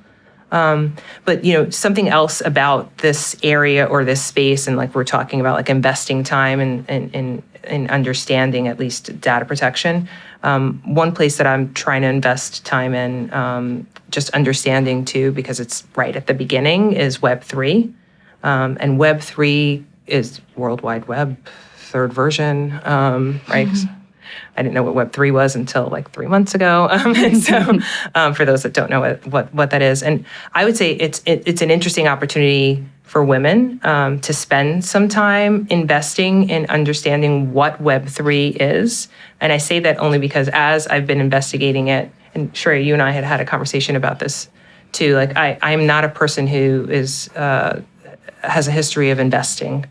But something else about this area or this space, and like we're talking about like investing time and understanding at least data protection. One place that I'm trying to invest time in, just understanding too, because it's right at the beginning, is Web3. And Web3 is World Wide Web, 3rd version, right? I didn't know what Web3 was until like 3 months ago. And so for those that don't know what that is. And I would say it's an interesting opportunity for women to spend some time investing in understanding what Web3 is. And I say that only because as I've been investigating it, and Shreya, you and I had a conversation about this too. Like I'm not a person who is has a history of investing,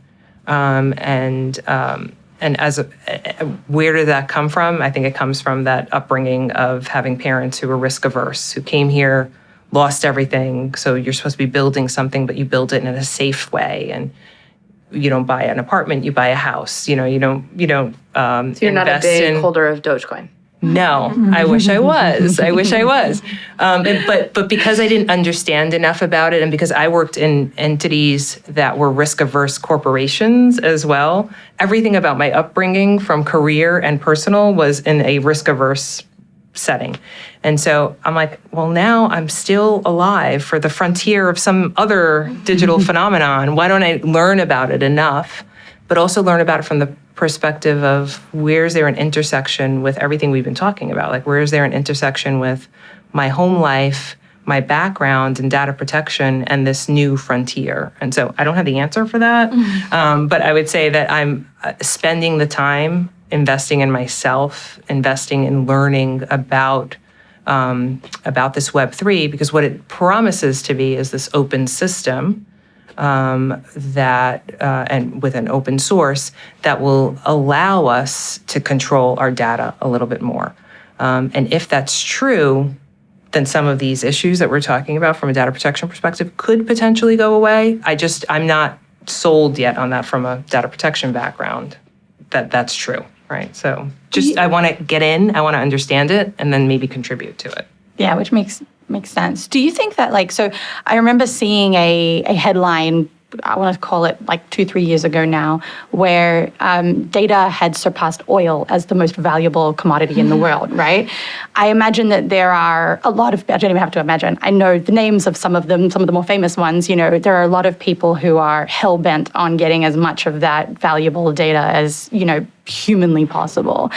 and as where did that come from? I think it comes from that upbringing of having parents who were risk averse, who came here, lost everything. So you're supposed to be building something, but you build it in a safe way, and you don't buy an apartment, you buy a house. You don't. So you're not a big holder of Dogecoin. No, I wish I was. But because I didn't understand enough about it, and because I worked in entities that were risk-averse corporations as well, everything about my upbringing from career and personal was in a risk-averse setting. And so I'm like, well, now I'm still alive for the frontier of some other digital phenomenon. Why don't I learn about it enough, but also learn about it from the perspective of where's there an intersection with everything we've been talking about? Like, where is there an intersection with my home life, my background in data protection, and this new frontier? And so I don't have the answer for that, but I would say that I'm spending the time investing in myself, investing in learning about this Web3, because what it promises to be is this open system and with an open source that will allow us to control our data a little bit more. And if that's true, then some of these issues that we're talking about from a data protection perspective could potentially go away. I'm not sold yet on that from a data protection background, that's true, right? So I want to get in, I want to understand it, and then maybe contribute to it. Yeah, which makes sense. Do you think that, so I remember seeing a headline, I want to call it like 2-3 years ago now, where data had surpassed oil as the most valuable commodity in the world, right? I imagine that there are a lot of, I don't even have to imagine, I know the names of some of them, some of the more famous ones. There are a lot of people who are hell-bent on getting as much of that valuable data as, humanly possible.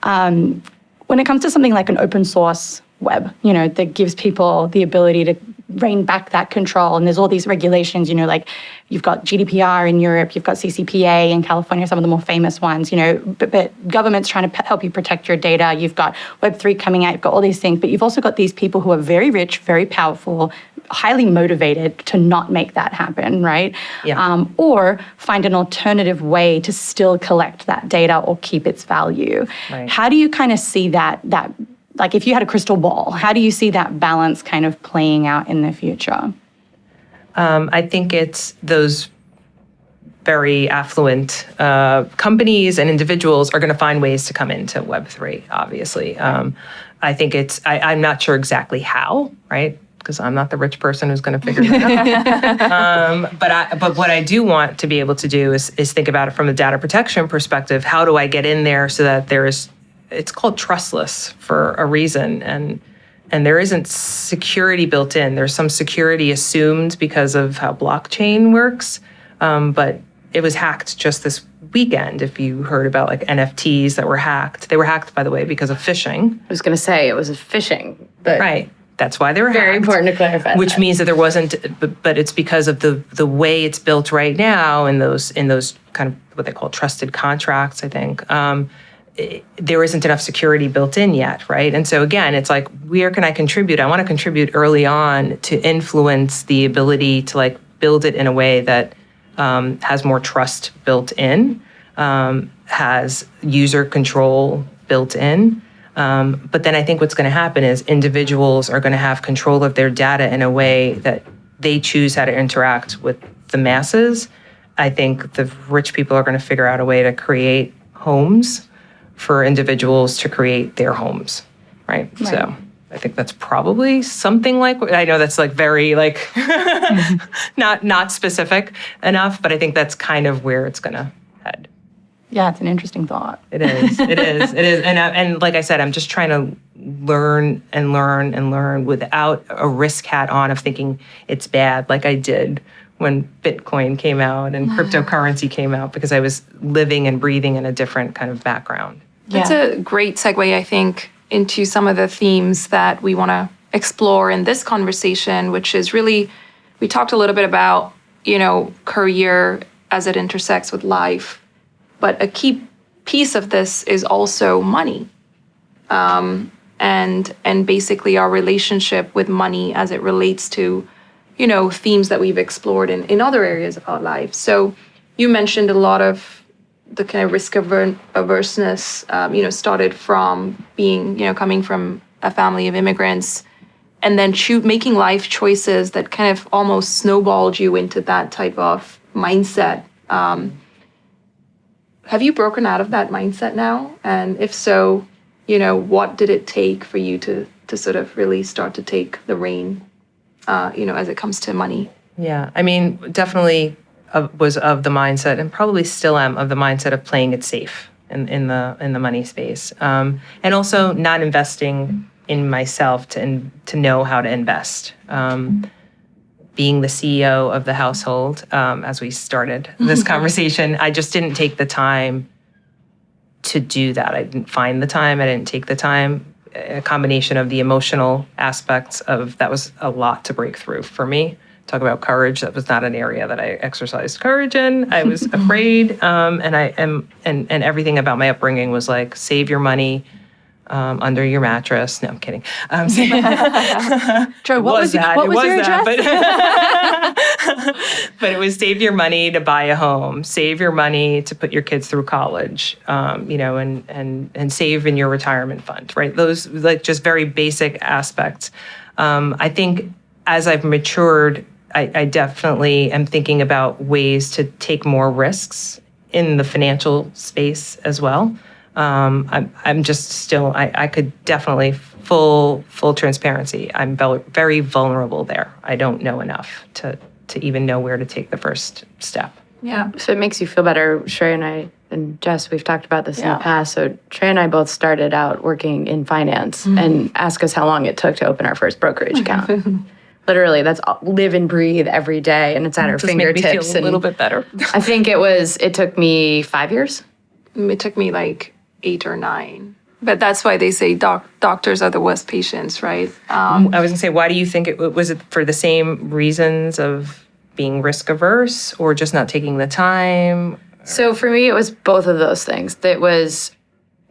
When it comes to something like an open source web, that gives people the ability to rein back that control. And there's all these regulations, like you've got GDPR in Europe, you've got CCPA in California, some of the more famous ones, but government's trying to help you protect your data. You've got Web3 coming out, you've got all these things, but you've also got these people who are very rich, very powerful, highly motivated to not make that happen, right? Yeah. Or find an alternative way to still collect that data or keep its value. Right. How do you kind of see that like if you had a crystal ball, how do you see that balance kind of playing out in the future? I think it's those very affluent companies and individuals are going to find ways to come into Web3, obviously. I think I'm not sure exactly how, right? Because I'm not the rich person who's going to figure it out. But what I do want to be able to do is think about it from a data protection perspective. How do I get in there so that it's called trustless for a reason, and there isn't security built in. There's some security assumed because of how blockchain works, but it was hacked just this weekend. If you heard about like NFTs that were hacked, they were hacked, by the way, because of phishing. I was going to say it was a phishing, but right. That's why they were very hacked. Important to clarify. Which means that there wasn't, but it's because of the way it's built right now in those kind of what they call trusted contracts, I think. There isn't enough security built in yet, right? And so again, it's like, where can I contribute? I want to contribute early on to influence the ability to like build it in a way that has more trust built in, has user control built in. But then I think what's going to happen is individuals are going to have control of their data in a way that they choose how to interact with the masses. I think the rich people are going to figure out a way to create homes for individuals to create their homes, right? So I think that's probably something like, I know that's like very like not specific enough, but I think that's kind of where it's going to head. Yeah, it's an interesting thought. It is. And like I said, I'm just trying to learn without a risk hat on of thinking it's bad, like I did when Bitcoin came out and cryptocurrency came out, because I was living and breathing in a different kind of background. That's a great segue, I think, into some of the themes that we want to explore in this conversation, which is really, we talked a little bit about, career as it intersects with life, but a key piece of this is also money. And basically our relationship with money as it relates to, themes that we've explored in other areas of our life. So you mentioned a lot of the kind of risk averseness, started from being, coming from a family of immigrants, and then making life choices that kind of almost snowballed you into that type of mindset. Have you broken out of that mindset now? And if so, what did it take for you to sort of really start to take the rein, as it comes to money? Yeah, I mean, definitely was of the mindset, and probably still am of the mindset of playing it safe in the money space, and also not investing in myself to know how to invest. Being the CEO of the household, as we started this conversation, I just didn't take the time to do that. I didn't find the time. I didn't take the time. A combination of the emotional aspects of that was a lot to break through for me. Talk about courage. That was not an area that I exercised courage in. I was afraid, and everything about my upbringing was like, save your money under your mattress. No, I'm kidding. Jo, what was your address? But it was save your money to buy a home, save your money to put your kids through college, and save in your retirement fund, right? Those like just very basic aspects. I think as I've matured, I definitely am thinking about ways to take more risks in the financial space as well. I'm just still, I could definitely, full transparency, I'm very vulnerable there. I don't know enough to even know where to take the first step. Yeah. So it makes you feel better. Shrey and I and Jess, we've talked about this in the past. So Shrey and I both started out working in finance, and ask us how long it took to open our first brokerage account. Literally, that's live and breathe every day, and it's at our fingertips. Make me feel a little bit better. I think it took me 5 years. It took me like 8 or 9. But that's why they say doctors are the worst patients, right? I was going to say, why do you think was it for the same reasons of being risk averse or just not taking the time? So for me, it was both of those things. It was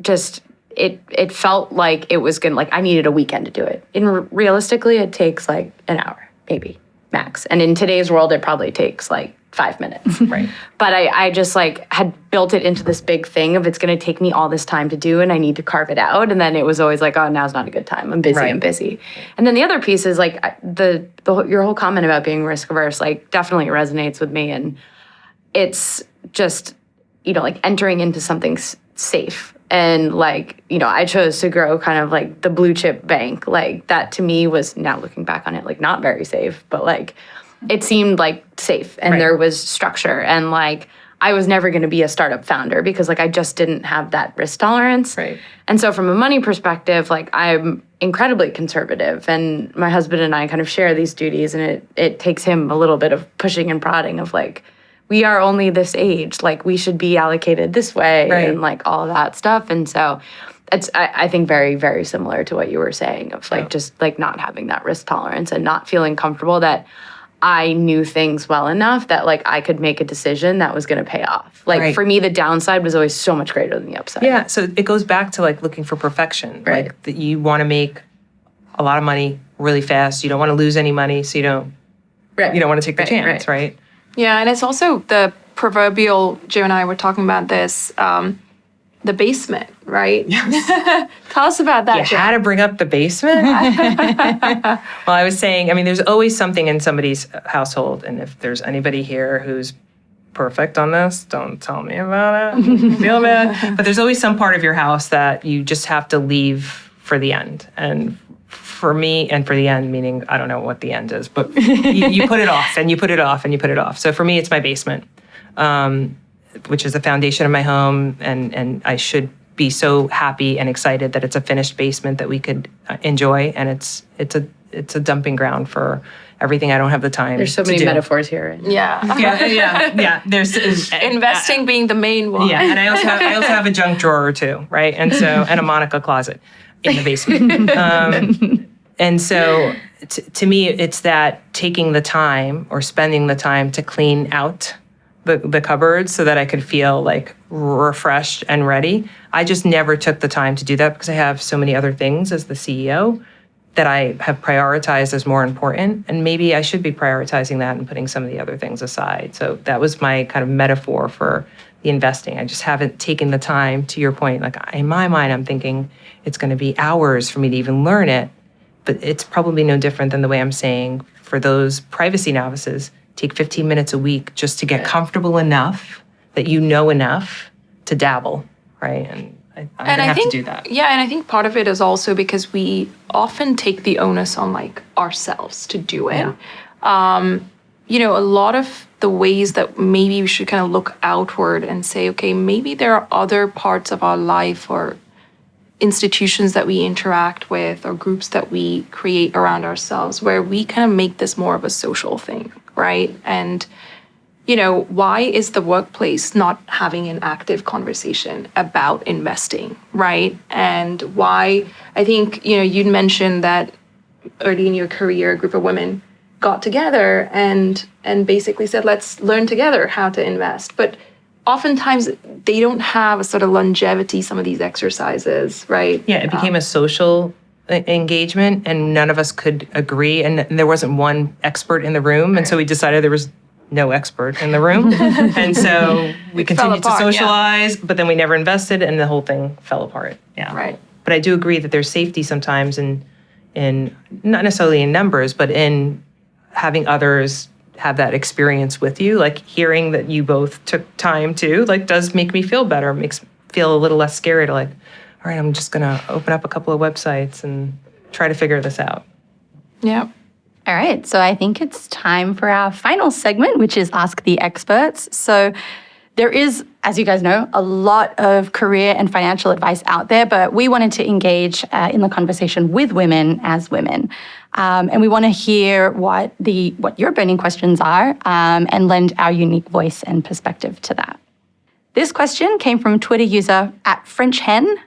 just, it felt like it was gonna, like I needed a weekend to do it. And realistically, it takes like an hour, maybe, max. And in today's world, it probably takes like 5 minutes. Right. But I just like had built it into this big thing of it's going to take me all this time to do and I need to carve it out. And then it was always like, oh, now's not a good time. I'm busy. Right. I'm busy. And then the other piece is like your whole comment about being risk averse, like definitely resonates with me. And it's just, like entering into something safe. And like, I chose to grow kind of like the blue chip bank. Like that to me was, now looking back on it, like not very safe, but like, it seemed like safe and there was structure, and like I was never going to be a startup founder because like I just didn't have that risk tolerance. Right. And so from a money perspective, like I'm incredibly conservative, and my husband and I kind of share these duties, and it takes him a little bit of pushing and prodding of like, we are only this age, like we should be allocated this way, and like all of that stuff. And so it's, I think, very, very similar to what you were saying of like just like not having that risk tolerance and not feeling comfortable that I knew things well enough that like I could make a decision that was going to pay off. Like for me, the downside was always so much greater than the upside. Yeah, so it goes back to like looking for perfection. Right. Like that you want to make a lot of money really fast. You don't want to lose any money, so you don't want to take the chance, right? Yeah, and it's also the proverbial, Jo and I were talking about this, the basement, right? Yes. Tell us about that. You had to bring up the basement? Well, I was saying, I mean, there's always something in somebody's household, and if there's anybody here who's perfect on this, don't tell me about it. Feel bad. But there's always some part of your house that you just have to leave for the end. And for me, and for the end, meaning I don't know what the end is, but you put it off, and you put it off, and you put it off. So for me, it's my basement. Which is the foundation of my home, and I should be so happy and excited that it's a finished basement that we could enjoy, and it's it's a dumping ground for everything I don't have the time There's so to many do. metaphors here. Yeah. Yeah. There's Investing being the main one. Yeah, and I also have a junk drawer or two, right? And a Monica closet in the basement. And so to me, it's that taking the time or spending the time to clean out the cupboards so that I could feel like refreshed and ready. I just never took the time to do that because I have so many other things as the CEO that I have prioritized as more important. And maybe I should be prioritizing that and putting some of the other things aside. So that was my kind of metaphor for the investing. I just haven't taken the time, to your point. Like in my mind, I'm thinking it's going to be hours for me to even learn it. But it's probably no different than the way I'm saying for those privacy novices, take 15 minutes a week just to get comfortable enough that you know enough to dabble, right? And I have to do that. Yeah, and I think part of it is also because we often take the onus on like ourselves to do it. Yeah. A lot of the ways that maybe we should kind of look outward and say, okay, maybe there are other parts of our life or institutions that we interact with or groups that we create around ourselves where we kind of make this more of a social thing, right? And why is the workplace not having an active conversation about investing, right? And why, I think, you'd mentioned that early in your career, a group of women got together and basically said, let's learn together how to invest. But oftentimes they don't have a sort of longevity, some of these exercises, right? Yeah, it became a social engagement and none of us could agree. And there wasn't one expert in the room. And so we decided there was no expert in the room. And so we continued to socialize, but then we never invested and the whole thing fell apart. Yeah. Right. But I do agree that there's safety sometimes in not necessarily in numbers, but in having others have that experience with you, like hearing that you both took time to, like, does make me feel better, makes me feel a little less scary to like, all right, I'm just gonna open up a couple of websites and try to figure this out. Yeah. All right, so I think it's time for our final segment, which is Ask the Experts. So there is, as you guys know, a lot of career and financial advice out there, but we wanted to engage in the conversation with women as women. And we want to hear what your burning questions are and lend our unique voice and perspective to that. This question came from Twitter user @FrenchHen.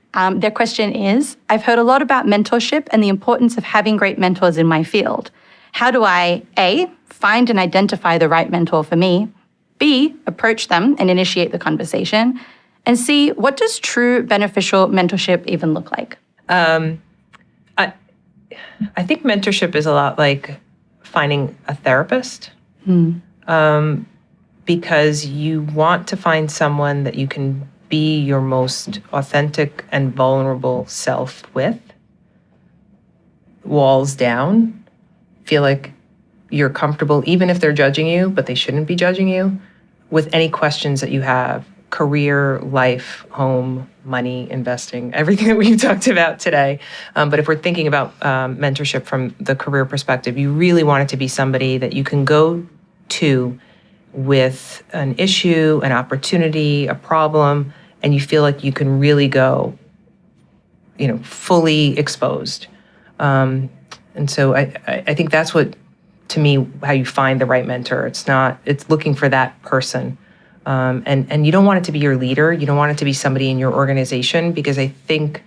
Their question is, I've heard a lot about mentorship and the importance of having great mentors in my field. How do I, A, find and identify the right mentor for me, B, approach them and initiate the conversation, and C, what does true beneficial mentorship even look like? I think mentorship is a lot like finding a therapist, because you want to find someone that you can be your most authentic and vulnerable self with, walls down, feel like you're comfortable, even if they're judging you, but they shouldn't be judging you, with any questions that you have, career, life, home, money, investing, everything that we've talked about today. But if we're thinking about mentorship from the career perspective, you really want it to be somebody that you can go to with an issue, an opportunity, a problem, and you feel like you can really go, fully exposed. And so I think that's what, to me, how you find the right mentor. It's looking for that person. And you don't want it to be your leader. You don't want it to be somebody in your organization, because I think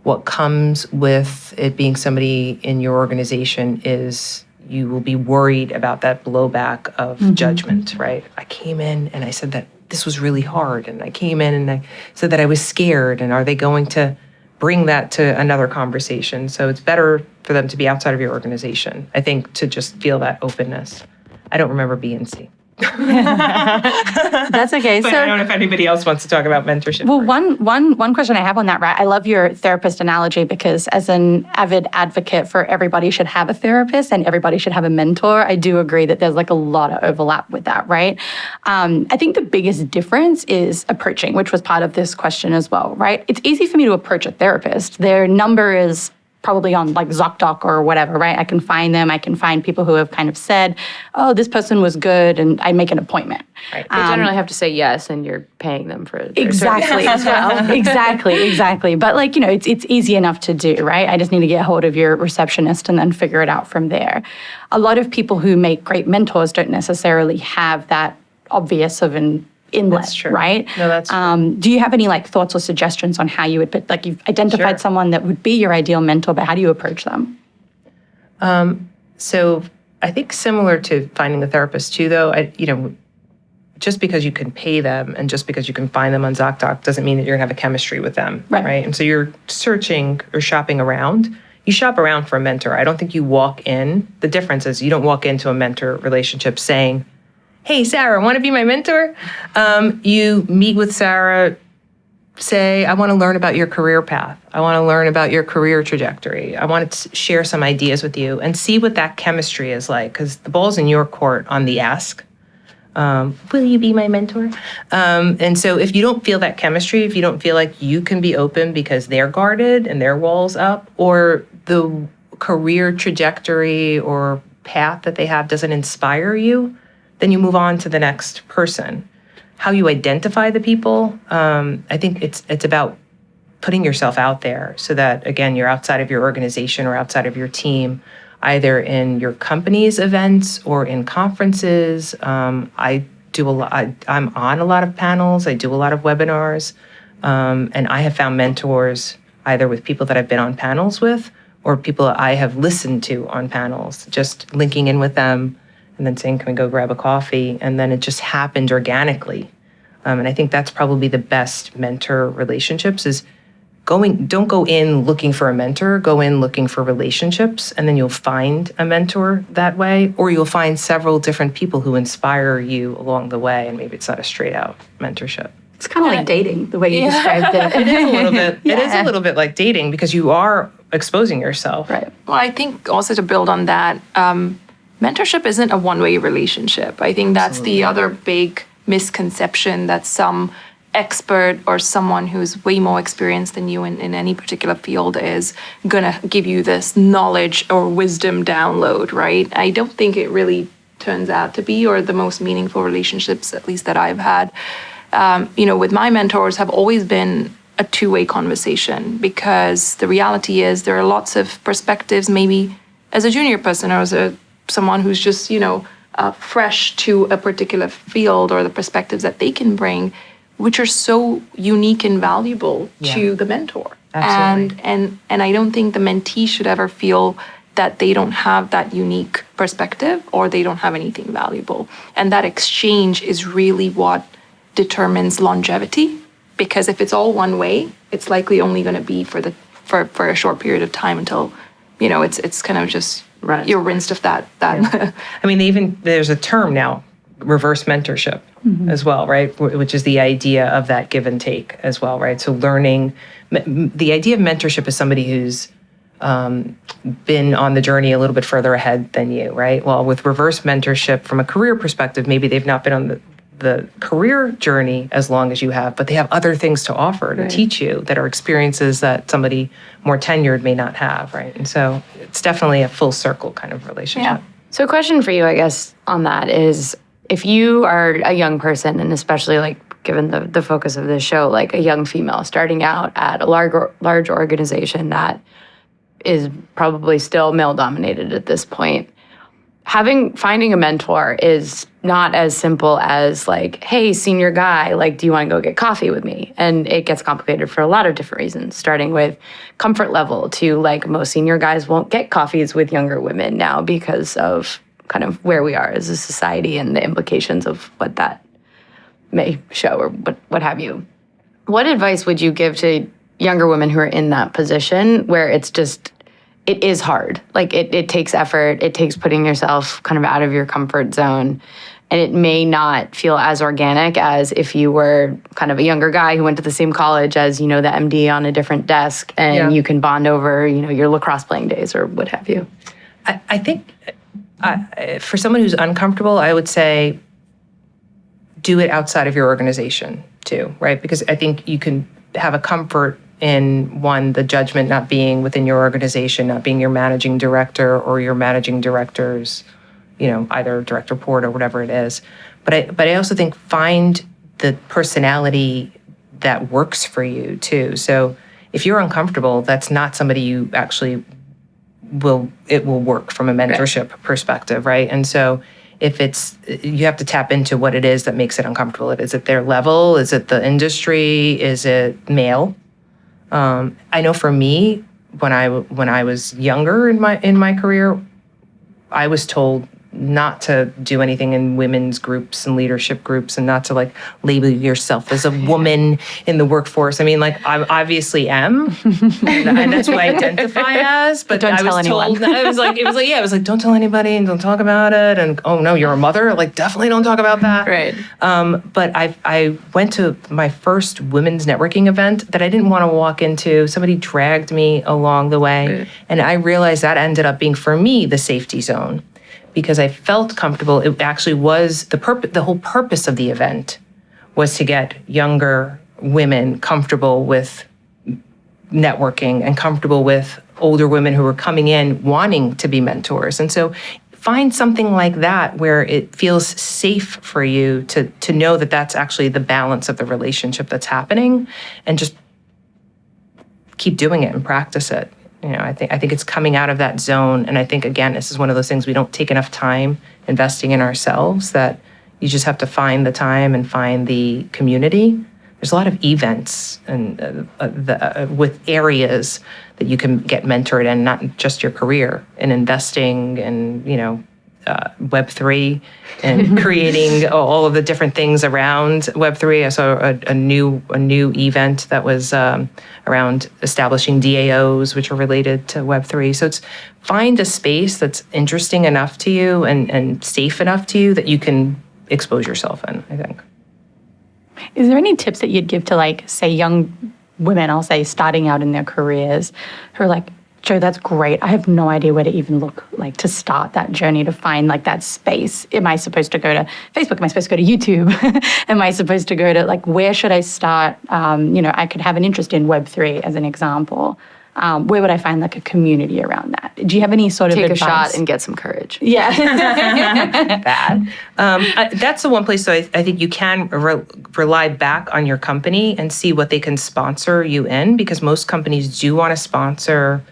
what comes with it being somebody in your organization is you will be worried about that blowback of judgment, right? I came in and I said that this was really hard. And I came in and I said that I was scared. And are they going to bring that to another conversation? So it's better for them to be outside of your organization, I think, to just feel that openness. I don't remember B and C. That's okay. But So I don't know if anybody else wants to talk about mentorship. Well, one question I have on that, right? I love your therapist analogy, because as an avid advocate for everybody should have a therapist and everybody should have a mentor, I do agree that there's like a lot of overlap with that, right? I think the biggest difference is approaching, which was part of this question as well, right? It's easy for me to approach a therapist. Their number is probably on like ZocDoc or whatever, right? I can find them. I can find people who have kind of said, oh, this person was good, and I make an appointment. Right. They generally have to say yes, and you're paying them for their Exactly as well. Exactly. But like, it's easy enough to do, right? I just need to get hold of your receptionist and then figure it out from there. A lot of people who make great mentors don't necessarily have that obvious of an inlet, That's true. right? No, that's true. Do you have any like thoughts or suggestions on how you would put, like you've identified Sure. someone that would be your ideal mentor, but how do you approach them? So I think similar to finding a therapist too, though, just because you can pay them and just because you can find them on ZocDoc doesn't mean that you're gonna have a chemistry with them, Right. And so you're searching or shopping around. You shop around for a mentor. I don't think you walk in. The difference is you don't walk into a mentor relationship saying, hey, Sarah, want to be my mentor? You meet with Sarah, say, I want to learn about your career path. I want to learn about your career trajectory. I want to share some ideas with you and see what that chemistry is like, because the ball's in your court on the ask. Will you be my mentor? And so if you don't feel that chemistry, if you don't feel like you can be open because they're guarded and their wall's up, or the career trajectory or path that they have doesn't inspire you, then you move on to the next person. How you identify the people, I think it's about putting yourself out there so that, again, you're outside of your organization or outside of your team, either in your company's events or in conferences. I do a lot. I'm on a lot of panels. I do a lot of webinars, and I have found mentors either with people that I've been on panels with or people I have listened to on panels, just linking in with them and then saying, can we go grab a coffee? And then it just happened organically. And I think that's probably the best mentor relationships is don't go in looking for a mentor, go in looking for relationships, and then you'll find a mentor that way, or you'll find several different people who inspire you along the way, and maybe it's not a straight out mentorship. It's kind of like dating, the way you described it. It is a little bit. It is a little bit like dating because you are exposing yourself. Right. Well, I think also to build on that, mentorship isn't a one-way relationship. I think that's the other big misconception that some expert or someone who's way more experienced than you in any particular field is gonna give you this knowledge or wisdom download, right? I don't think it really turns out to be, or the most meaningful relationships, at least that I've had, with my mentors have always been a two-way conversation, because the reality is there are lots of perspectives, maybe as a junior person or as someone who's just, fresh to a particular field, or the perspectives that they can bring, which are so unique and valuable to the mentor. Absolutely. And I don't think the mentee should ever feel that they don't have that unique perspective or they don't have anything valuable. And that exchange is really what determines longevity, because if it's all one way, it's likely only going to be for a short period of time until, it's kind of just you're rinsed of that. Yeah. I mean, there's a term now, reverse mentorship as well, right? Which is the idea of that give and take as well, right? So the idea of mentorship is somebody who's been on the journey a little bit further ahead than you, right? Well, with reverse mentorship from a career perspective, maybe they've not been on the career journey as long as you have, but they have other things to offer to teach you that are experiences that somebody more tenured may not have, right? And so it's definitely a full circle kind of relationship. Yeah. So a question for you, I guess, on that is, if you are a young person, and especially like given the focus of this show, like a young female starting out at a large organization that is probably still male dominated at this point, finding a mentor is not as simple as like, hey, senior guy, like, do you want to go get coffee with me? And it gets complicated for a lot of different reasons, starting with comfort level to like most senior guys won't get coffees with younger women now because of kind of where we are as a society and the implications of what that may show or what have you. What advice would you give to younger women who are in that position where it is hard? Like it takes effort, it takes putting yourself kind of out of your comfort zone, and it may not feel as organic as if you were kind of a younger guy who went to the same college as, the MD on a different desk, and you can bond over, your lacrosse playing days or what have you. I think for someone who's uncomfortable, I would say do it outside of your organization too, right? Because I think you can have a comfort in one, the judgment not being within your organization, not being your managing director or your managing director's, either direct report or whatever it is. But I also think find the personality that works for you too. So if you're uncomfortable, that's not somebody you actually will work from a mentorship perspective, right? And so if you have to tap into what it is that makes it uncomfortable. Is it their level? Is it the industry? Is it male? I know for me, when I was younger in my career, I was told not to do anything in women's groups and leadership groups, and not to label yourself as a woman in the workforce. I mean, I obviously am, and that's who I identify as. But don't tell anyone. It was like, don't tell anybody and don't talk about it. And oh no, you're a mother. Definitely don't talk about that. Right. But I went to my first women's networking event that I didn't want to walk into. Somebody dragged me along the way, right. And I realized that ended up being for me the safety zone. Because I felt comfortable. It actually was the whole purpose of the event was to get younger women comfortable with networking and comfortable with older women who were coming in wanting to be mentors. And so find something like that where it feels safe for you to know that that's actually the balance of the relationship that's happening, and just keep doing it and practice it. I think it's coming out of that zone. And I think, again, this is one of those things we don't take enough time investing in ourselves, that you just have to find the time and find the community. There's a lot of events and with areas that you can get mentored in, not just your career, in investing and, Web3 and creating all of the different things around Web3. I saw a new event that was around establishing DAOs, which are related to Web3. So it's find a space that's interesting enough to you and safe enough to you that you can expose yourself in, I think. Is there any tips that you'd give to, say, young women, I'll say, starting out in their careers, who are like, Jo, that's great. I have no idea where to even look, to start that journey, to find that space. Am I supposed to go to Facebook? Am I supposed to go to YouTube? Am I supposed to go to where should I start? I could have an interest in Web3 as an example. Where would I find a community around that? Do you have any sort of advice? Take a shot and get some courage. Yeah. That's the one place. So I think you can rely back on your company and see what they can sponsor you in, because most companies do want to sponsor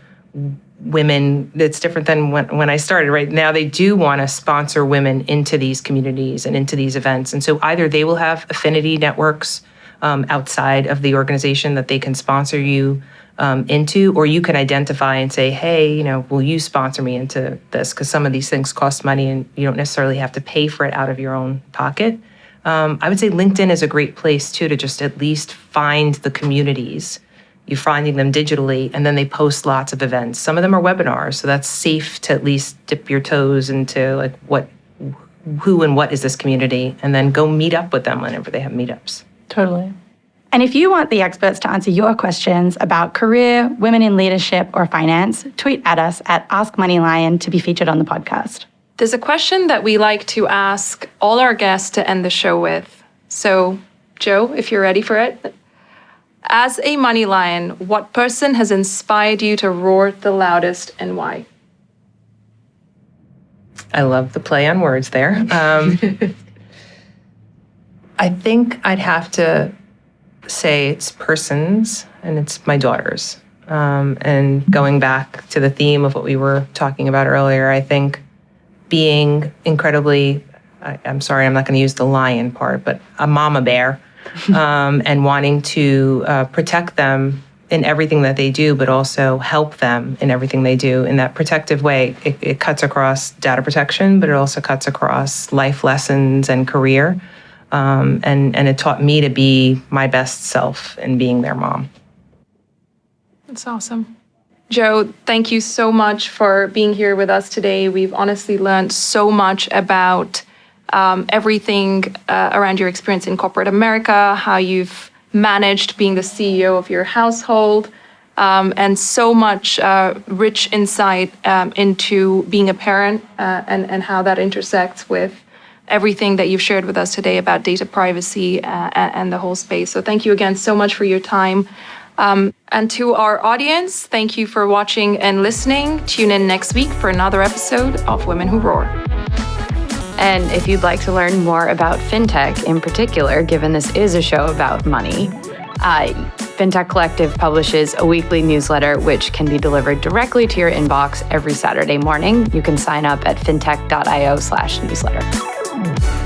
women. It's different than when I started. Right now, they do want to sponsor women into these communities and into these events. And so either they will have affinity networks outside of the organization that they can sponsor you into, or you can identify and say, hey, will you sponsor me into this? Because some of these things cost money and you don't necessarily have to pay for it out of your own pocket. I would say LinkedIn is a great place too, to just at least find the communities. You're finding them digitally, and then they post lots of events. Some of them are webinars, so that's safe to at least dip your toes into who and what is this community, and then go meet up with them whenever they have meetups. Totally. And if you want the experts to answer your questions about career, women in leadership, or finance, tweet at us at Ask MoneyLion to be featured on the podcast. There's a question that we like to ask all our guests to end the show with. So, Jo, if you're ready for it. As a money lion, what person has inspired you to roar the loudest, and why? I love the play on words there. I think I'd have to say it's persons, and it's my daughters. And going back to the theme of what we were talking about earlier, I think being incredibly, I'm sorry, I'm not going to use the lion part, but a mama bear, and wanting to protect them in everything that they do, but also help them in everything they do in that protective way. It cuts across data protection, but it also cuts across life lessons and career. And it taught me to be my best self in being their mom. That's awesome. Jo, thank you so much for being here with us today. We've honestly learned so much about everything around your experience in corporate America, how you've managed being the CEO of your household, and so much rich insight into being a parent and how that intersects with everything that you've shared with us today about data privacy and the whole space. So thank you again so much for your time. And to our audience, thank you for watching and listening. Tune in next week for another episode of Women Who Roar. And if you'd like to learn more about FinTech in particular, given this is a show about money, FinTech Collective publishes a weekly newsletter which can be delivered directly to your inbox every Saturday morning. You can sign up at fintech.io/newsletter.